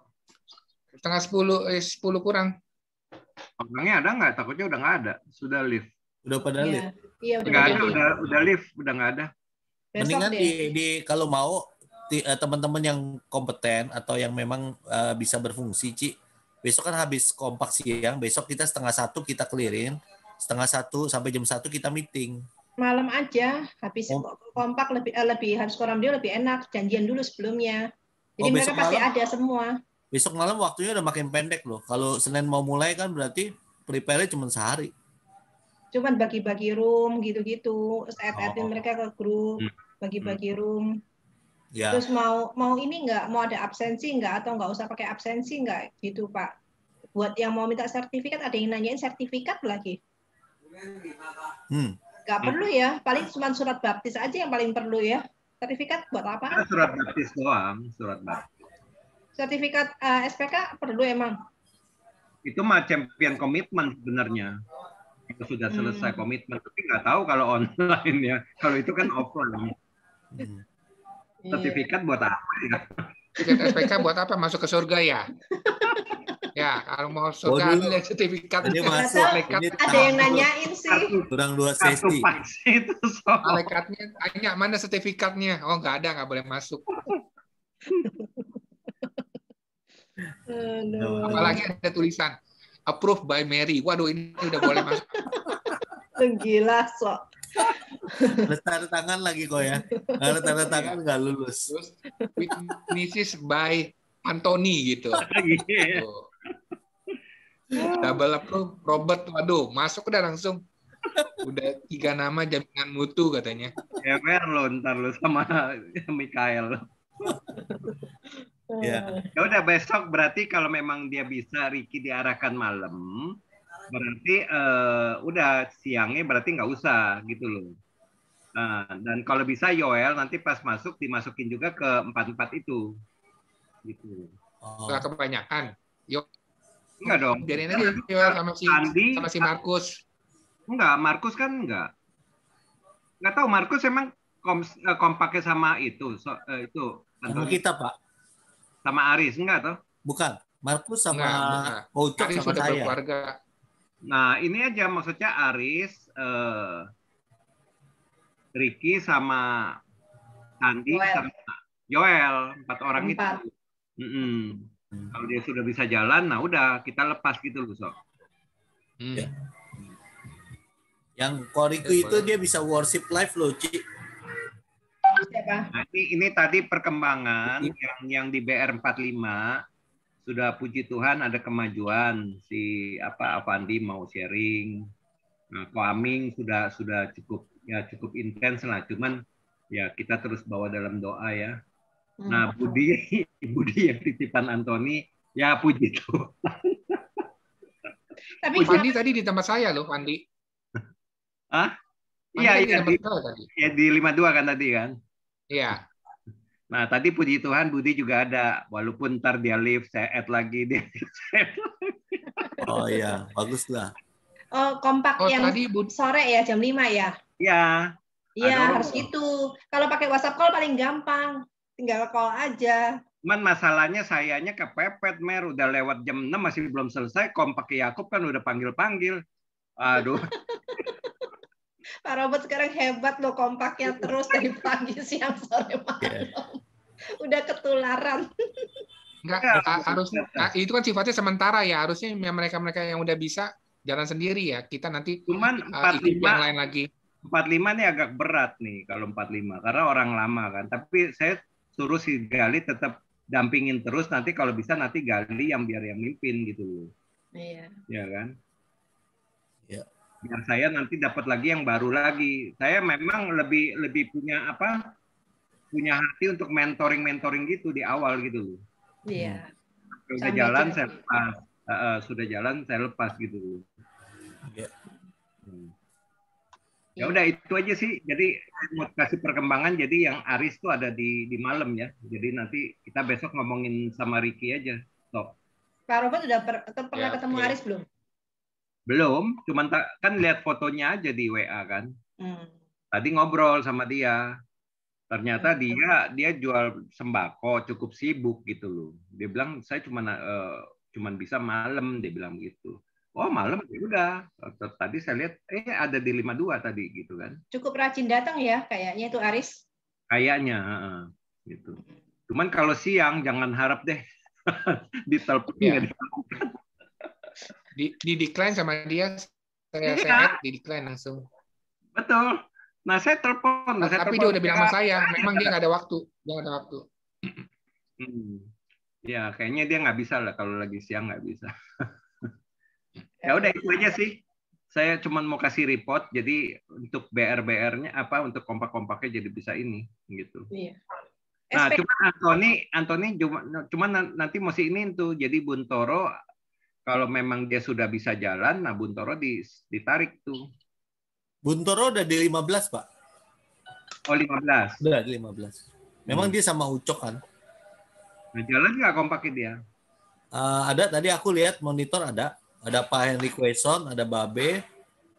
Setengah 10 kurang. Orangnya ada nggak? Takutnya udah nggak ada. Sudah live. Udah pada live. Iya, nggak ada. Udah live. Udah nggak ada. Mendingan di kalau mau teman-teman yang kompeten atau yang memang bisa berfungsi, Ci. Besok kan habis kompak siang, besok kita 12:30 kita clearin, 12:30 sampai jam 1 kita meeting. Malam aja, habis kompak lebih harus Koramdio lebih enak, janjian dulu sebelumnya. Jadi mereka pasti ada semua. Besok malam waktunya udah makin pendek loh. Kalau Senin mau mulai kan berarti prepare-nya cuma sehari. Cuman bagi-bagi room gitu-gitu, add-in mereka ke grup, bagi-bagi room. Ya. Terus mau ini nggak, mau ada absensi nggak atau nggak usah pakai absensi nggak gitu Pak? Buat yang mau minta sertifikat, ada yang nanyain sertifikat lagi. Nggak perlu ya, paling cuma surat baptis aja yang paling perlu ya. Sertifikat buat apa? Surat baptis doang, surat baptis. Sertifikat SPK perlu emang? Itu mah champion komitmen sebenarnya. Itu sudah selesai komitmen, tapi nggak tahu kalau online ya. Kalau itu kan offline. Sertifikat buat apa ya? Sertifikat SPK buat apa? Masuk ke surga ya? Ya, kalau mau surga ada sertifikat. Ada yang nanyain sih. Kurang 2 sesi. Malaikatnya tanya mana sertifikatnya? Oh nggak ada, nggak boleh masuk. Apalagi ada tulisan approved by Mary. Waduh, ini udah boleh masuk. Gila, sok. Harus tanda tangan lagi kok ya. Kalau tanda tangan nggak lulus. Witnesses by Anthony gitu. Double approve Robert. Waduh, masuk udah langsung. Udah 3 nama jaminan mutu katanya. Ya lo ntar lo sama Mikael. Ya udah besok berarti kalau memang dia bisa Ricky diarahkan malam, berarti udah siangnya berarti nggak usah gitu loh. Dan kalau bisa Yoel nanti pas masuk dimasukin juga ke 4-4 itu, gitu. Nggak kebanyakan. Enggak dong. Biarin aja Yoel sama si Markus. Enggak, Markus kan enggak. Nggak tahu Markus emang kompaknya sama itu, itu. Sama kita Pak. Sama Aris enggak toh? Bukan, Markus sama Ocok sama saya. Berkeluarga. Nah ini aja maksudnya Aris, Ricky sama Andi sama Yoel, 4 orang itu. Kalau dia sudah bisa jalan, nah udah kita lepas gitu loh Sob. Ya. Yang Koriku itu dia bisa worship live loh Ci. Nah, ini tadi perkembangan yang di BR45 sudah puji Tuhan ada kemajuan si Avandi mau sharing. Nah, Koaming sudah cukup intens lah, cuman ya kita terus bawa dalam doa ya. Nah, Budi yang titipan Anthony ya puji Tuhan. Tapi Fandi tadi di tempat saya loh, Fandi. Iya, di 52 kan tadi kan? Iya. Nah, tadi puji Tuhan Budi juga ada. Walaupun ntar dia live, saya add lagi. Oh iya, bagus lah. Oh, kompak yang tadi, sore ya, jam 5 ya? Iya. Iya, harus gitu. Kalau pakai WhatsApp call paling gampang. tinggal call aja. Cuman masalahnya sayanya kepepet, Mer. Udah lewat jam 6 masih belum selesai. Kompak Yakub kan udah panggil-panggil. Aduh. Pak Robert sekarang hebat loh, kompaknya terus dari pagi, siang, sore, malam. Udah ketularan. Enggak, harusnya itu kan sifatnya sementara ya. Harusnya mereka-mereka yang udah bisa jalan sendiri ya. Kita nanti cuman ikut yang lain lagi. 45 nih agak berat nih kalau 45 karena orang lama kan. Tapi saya suruh si Gali tetap dampingin terus, nanti kalau bisa nanti Gali yang biar yang mimpin gitu loh. Iya. Ya kan? Ya. Biar saya nanti dapat lagi yang baru lagi. Saya memang lebih punya apa? Punya hati untuk mentoring gitu di awal gitu loh. Iya. Sudah jalan saya lepas. Sudah jalan saya lepas gitu loh. Ya. Ya udah itu aja sih. Jadi mau kasih perkembangan. Jadi yang Aris tuh ada di malam ya. Jadi nanti kita besok ngomongin sama Ricky aja. So. Pak Robert udah pernah ketemu Aris belum? Belum. Cuman kan lihat fotonya aja di WA kan. Tadi ngobrol sama dia. Ternyata dia jual sembako, cukup sibuk gitu loh. Dia bilang saya cuman bisa malam, dia bilang gitu. Oh malam ya udah. Tadi saya lihat ada di 52 tadi gitu kan. Cukup rajin datang ya kayaknya itu Aris. Kayaknya gitu. Cuman kalau siang jangan harap deh ditelepon ya. Di decline sama dia, saya di decline langsung. Betul. Nah saya telepon. Tapi dia udah bilang sama saya, memang dia nggak ada waktu. Dia nggak ada waktu. Ya kayaknya dia nggak bisa lah kalau lagi siang nggak bisa. Ya udah itu aja sih. Saya cuma mau kasih report. Jadi untuk BR-BR-nya apa untuk kompak-kompaknya jadi bisa ini gitu. Iya. Nah cuma Anthony cuma nanti mesti ini tuh. Jadi Buntoro kalau memang dia sudah bisa jalan, nah Buntoro ditarik tuh. Buntoro udah di 15, Pak. Oh, 15. Udah di 15. Memang dia sama Ucok kan? Nah, jalan nggak kompaknya dia? Ada, tadi aku lihat monitor ada. Ada Pak Henry Quaison, ada Babe,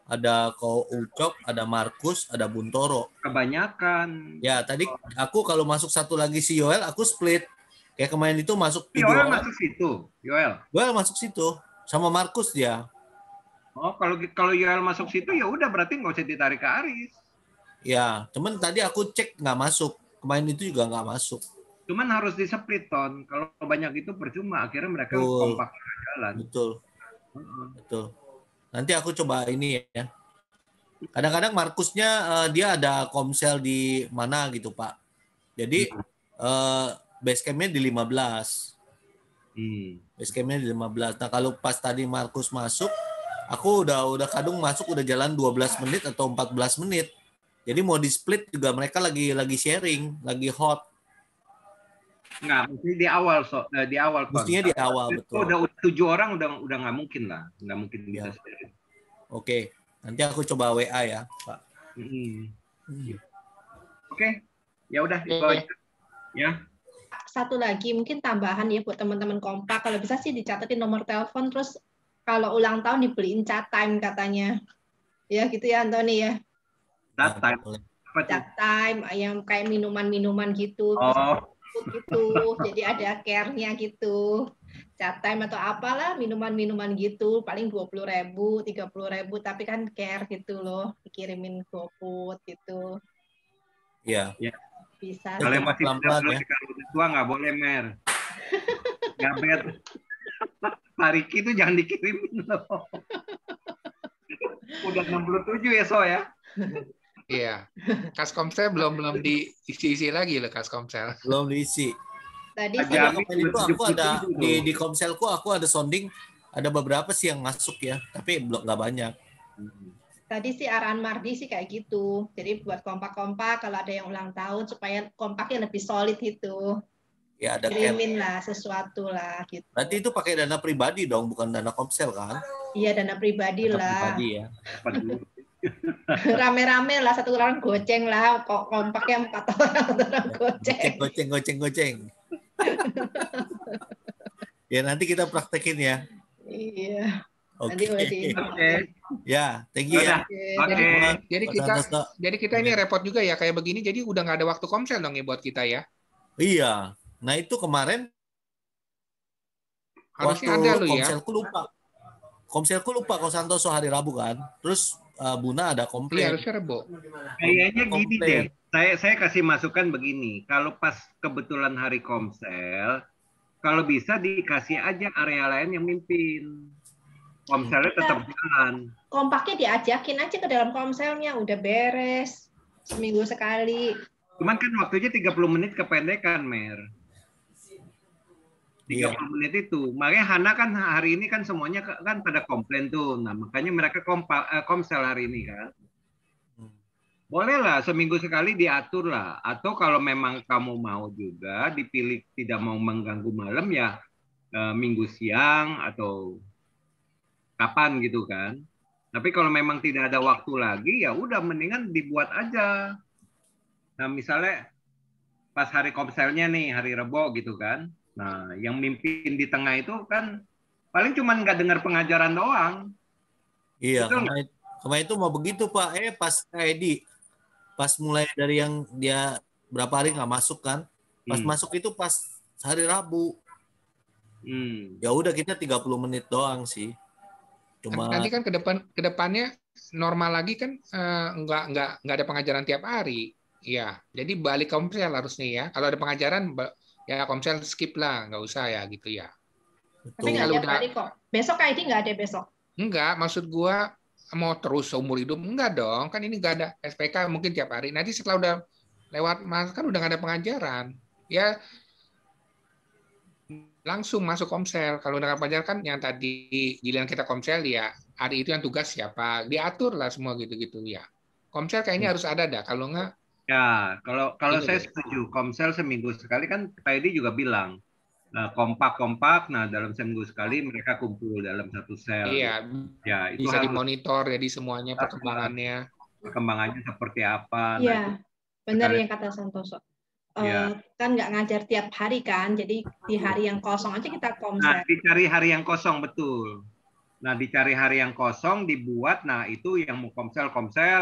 ada Ko Ucok, ada Markus, ada Buntoro. Kebanyakan. Ya, tadi aku kalau masuk satu lagi si Yoel, aku split. Kayak kemarin itu masuk Yoel masuk situ, Yoel masuk situ. Sama Markus dia. Oh, kalau Yoel masuk situ ya udah berarti nggak usah ditarik ke Aris. Ya, cuman tadi aku cek nggak masuk. Kemarin itu juga nggak masuk. Cuman harus di-split, Ton. Kalau banyak itu percuma. Akhirnya mereka kompak jalan. Betul. Betul. Nanti aku coba ini ya. Kadang-kadang Markusnya dia ada komsel di mana gitu, Pak. Jadi base camp-nya di 15. Base camp-nya di 15. Nah, kalau pas tadi Markus masuk, aku udah kadung masuk udah jalan 12 menit atau 14 menit. Jadi mau di split juga mereka lagi sharing, lagi hot. Nggak, mesti di awal di awal. Mestinya di awal, betul. Udah 7 orang udah nggak mungkin lah, nggak mungkin bisa sharing. Oke, nanti aku coba WA ya, Pak. Oke, ya udah itu aja. Ya. Satu lagi mungkin tambahan ya buat teman-teman kompak, kalau bisa sih dicatatin nomor telepon, terus kalau ulang tahun dibeliin chat time katanya. Ya gitu ya Anthony ya. Chat time. Chat time yang kayak minuman-minuman gitu. Gitu. Jadi ada care-nya gitu. Chat time atau apalah minuman-minuman gitu, paling 20.000, 30.000 tapi kan care gitu loh, dikirimin GoFood gitu. Iya. Ya. Bisa. Kalau masih tua nggak boleh, Mer. Gabet. Pak Riki itu jangan dikirimin loh. Udah 67 ya, So ya. Iya. Kaskomsel belum diisi lagi loh Kaskomsel. Belum diisi. Tadi itu aku ada di komselku aku ada sounding, ada beberapa sih yang masuk ya, tapi belum nggak banyak. Tadi sih arahan Mardi sih kayak gitu. Jadi buat kompak-kompak kalau ada yang ulang tahun supaya kompaknya lebih solid itu. Ya ada kirimin lah sesuatu lah gitu. Berarti itu pakai dana pribadi dong, bukan dana komsel kan? Iya, dana pribadi dana lah. Pribadi ya. Rame-rame lah, satu orang goceng lah, kok kompaknya 4 orang goceng. Goceng. Ya nanti kita praktekin ya. Iya. Oke. Okay. Ya, thank you ya. Jadi kita ini repot juga ya kayak begini. Jadi udah nggak ada waktu komsel dong ya buat kita ya. Iya. Nah itu kemarin Harusnya waktu ada lo ya. Komselku lupa kalau Santoso hari Rabu kan. Terus Buna ada Iya, komplain. harusnya Rebo. Kayaknya gini deh, Komplain. saya kasih masukan begini. Kalau pas kebetulan hari Komsel, kalau bisa dikasih aja area lain yang mimpin. Komselnya tetap jalan. Kompaknya diajakin aja ke dalam komselnya, udah beres. Seminggu sekali. Cuman kan waktunya 30 menit kependekan, Mer. 30 menit itu. Makanya Hana kan hari ini kan semuanya kan pada komplain tuh. Nah, makanya mereka komsel hari ini kan. Bolehlah seminggu sekali diatur lah. Atau kalau memang kamu mau juga dipilih tidak mau mengganggu malam ya minggu siang atau kapan gitu kan. Tapi kalau memang tidak ada waktu lagi ya udah mendingan dibuat aja. Nah, misalnya pas hari komselnya nih, hari Rebo gitu kan. Nah, yang mimpin di tengah itu kan paling cuma nggak dengar pengajaran doang. Iya, kemarin itu mau begitu Pak. Pas Edi, pas mulai dari yang dia berapa hari nggak masuk kan, pas masuk itu pas hari Rabu. Ya udah kita 30 menit doang sih. Cuma nanti kan ke depannya normal lagi kan nggak ada pengajaran tiap hari. Ya, jadi balik komsel harusnya ya. Kalau ada pengajaran ya komsel skip lah, nggak usah ya gitu ya. Tapi nggak tiap hari kok. Besok ID nggak ada besok. Enggak, maksud gua mau terus seumur hidup enggak dong. Kan ini nggak ada SPK mungkin tiap hari. Nanti setelah udah lewat kan udah nggak ada pengajaran. Ya langsung masuk komsel. Kalau udah pengajaran kan yang tadi giliran kita komsel ya hari itu yang tugas siapa. Diatur lah semua gitu-gitu ya. Komsel kayaknya harus ada dah. Kalau enggak ya, kalau saya setuju, komsel seminggu sekali kan Pak Edi juga bilang kompak. Nah, dalam seminggu sekali mereka kumpul dalam satu sel. Iya, ya itu bisa harus dimonitor jadi semuanya perkembangannya seperti apa. Iya, benar yang kata Santoso. Kan nggak ngajar tiap hari kan, jadi di hari yang kosong aja kita komsel. Nah, dicari hari yang kosong betul. Nah, dicari hari yang kosong, dibuat. Nah, itu yang mau komsel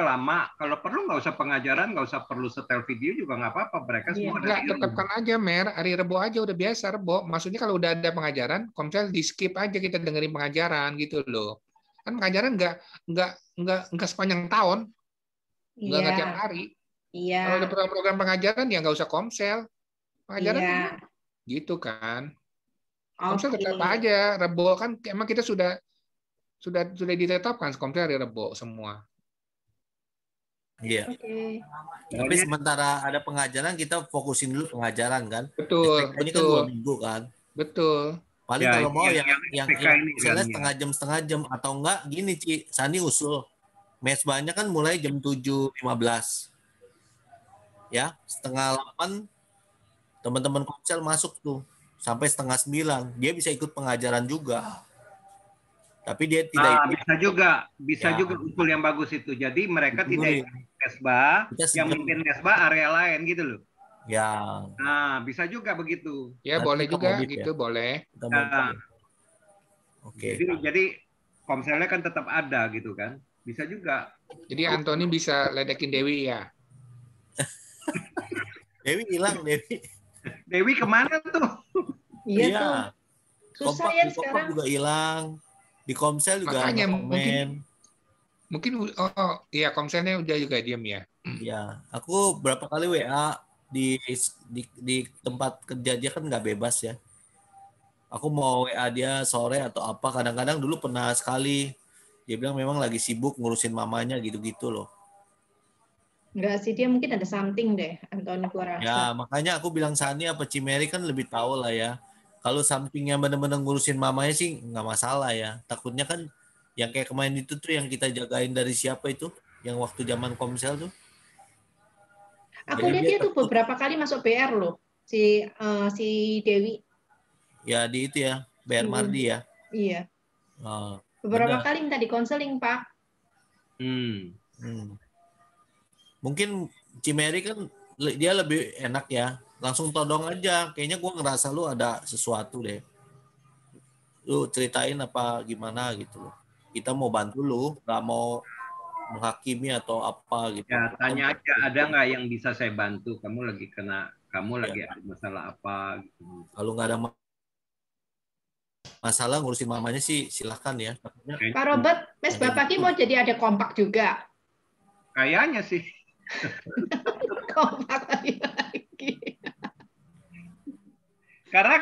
lama. Kalau perlu nggak usah pengajaran, nggak usah perlu setel video juga nggak apa-apa. Mereka semua nggak tetapkan aja, Mer. Hari Rebo aja udah biasa Rebo. Maksudnya kalau udah ada pengajaran, komsel di skip aja kita dengerin pengajaran gitu loh. Kan pengajaran nggak sepanjang tahun, nggak tiap hari. Iya. Kalau ada program pengajaran ya nggak usah komsel. Pengajaran gitu kan. Komsel tetap aja. Rebo kan emang kita sudah ditetapkan komsel hari Rebo semua. Iya. Tapi sementara ada pengajaran kita fokusin dulu pengajaran kan. Betul. Ini kan 2 minggu kan. Betul. Paling kalau mau yang misalnya setengah jam atau enggak gini Ci, Sani usul. Mesbahnya kan mulai jam 7.15. Ya, setengah 8 teman-teman komsel masuk tuh sampai setengah 9. Dia bisa ikut pengajaran juga. Tapi dia tidak bisa juga usul yang bagus itu. Jadi mereka tidak ikut mesbah, yang mimpin mesbah area lain gitu loh. Ya. Nah, bisa juga begitu. Ya, boleh juga gitu, boleh. Oke. Jadi komselnya kan tetap ada gitu kan. Bisa juga. Jadi Antoni bisa ledekin Dewi ya. Dewi hilang, Dewi. Dewi kemana tuh? Iya tuh. Susah ya sekarang. Juga hilang. Di komsel juga makanya mungkin iya komselnya udah juga diam ya. Iya, aku berapa kali WA di tempat kerja dia kan nggak bebas ya. Aku mau WA dia sore atau apa, kadang-kadang dulu pernah sekali dia bilang memang lagi sibuk ngurusin mamanya gitu-gitu loh. Enggak sih, dia mungkin ada something deh, Antoni gua rasa. Ya, makanya aku bilang Sani apa Cimeri kan lebih tahu lah ya. Kalau sampingnya benar-benar ngurusin mamanya sih nggak masalah ya. Takutnya kan yang kayak kemarin itu tuh yang kita jagain dari siapa itu? Yang waktu zaman komsel tuh. Aku lihat dia tuh beberapa kali masuk BR loh. Si Dewi. Ya di itu ya, BR Mardi ya. Iya. Beberapa kali minta di konseling, Pak. Mungkin Cimeri kan dia lebih enak ya. Langsung todong aja. Kayaknya gue ngerasa lu ada sesuatu deh. Lu ceritain apa gimana gitu loh. Kita mau bantu lu, nggak mau menghakimi atau apa gitu. Ya, tanya aja ada nggak yang bisa saya bantu. Kamu lagi kena kamu lagi ada masalah apa gitu. Kalau nggak ada masalah ngurusin mamanya sih silahkan ya. Pak Robert, Mas Bapak ini mau jadi ada kompak juga. Kayaknya sih. Kompak lagi. Karena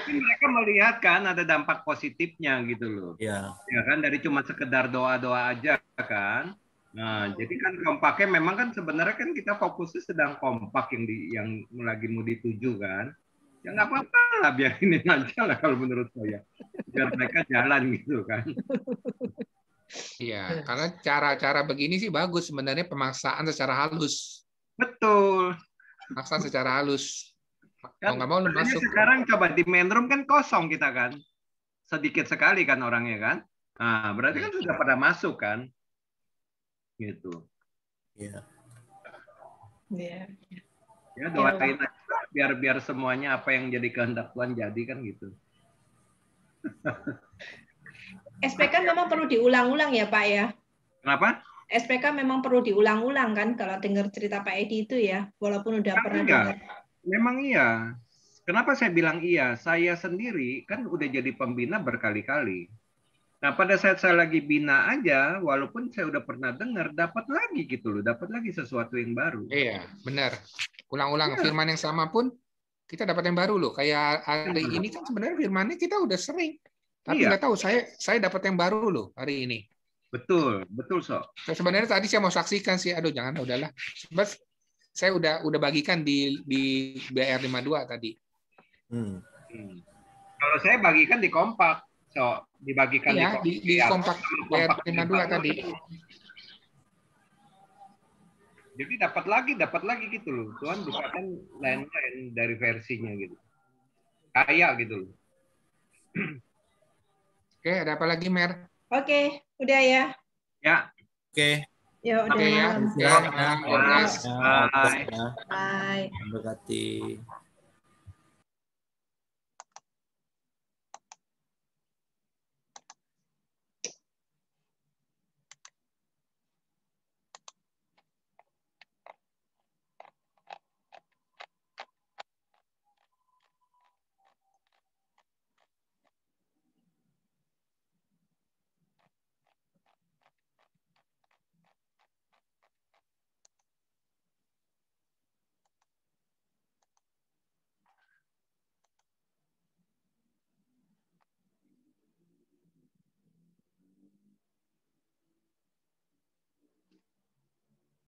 mereka melihat kan ada dampak positifnya gitu loh. Ya kan dari cuma sekedar doa-doa aja kan. Nah, jadi kan kompaknya memang kan sebenarnya kan kita fokusnya sedang kompak yang lagi mau dituju kan. Ya nggak apa-apa lah, biarin aja lah kalau menurut saya. Biar mereka jalan gitu kan. Iya, karena cara-cara begini sih bagus sebenarnya, pemaksaan secara halus. Betul. Pemaksaan secara halus. Kan, mau nggak mau lu masuk. Sekarang coba di main room kan kosong kita kan. Sedikit sekali kan orangnya kan. Nah, berarti kan sudah pada masuk kan. Gitu. Iya. Iya. Ya doain aja biar semuanya apa yang jadi kehendak Tuhan jadi kan gitu. SPK memang perlu diulang-ulang ya Pak ya. Kenapa? SPK memang perlu diulang-ulang kan kalau dengar cerita Pak Edi itu ya, walaupun udah pernah dengar. Memang iya. Kenapa saya bilang iya? Saya sendiri kan udah jadi pembina berkali-kali. Nah, pada saat saya lagi bina aja, walaupun saya udah pernah dengar, dapat lagi gitu loh, dapat lagi sesuatu yang baru. Iya, benar. Ulang-ulang firman yang sama pun kita dapat yang baru loh. Kayak hari ini kan sebenarnya firmannya kita udah sering, tapi nggak tahu saya dapat yang baru loh hari ini. Betul, betul Sebenarnya tadi saya mau saksikan sih, aduh jangan, udahlah. Sebab saya udah bagikan di BR 52 tadi. Kalau saya bagikan di kompak, dibagikan di kompak BR 52 tadi. Jadi dapat lagi gitu loh. Tuhan bukakan lain-lain dari versinya gitu. Kayak gitu loh. Oke, ada apa lagi, Mer? Oke, udah ya. Ya. Oke. Ya udah. Oke ya. Bye. Terima kasih.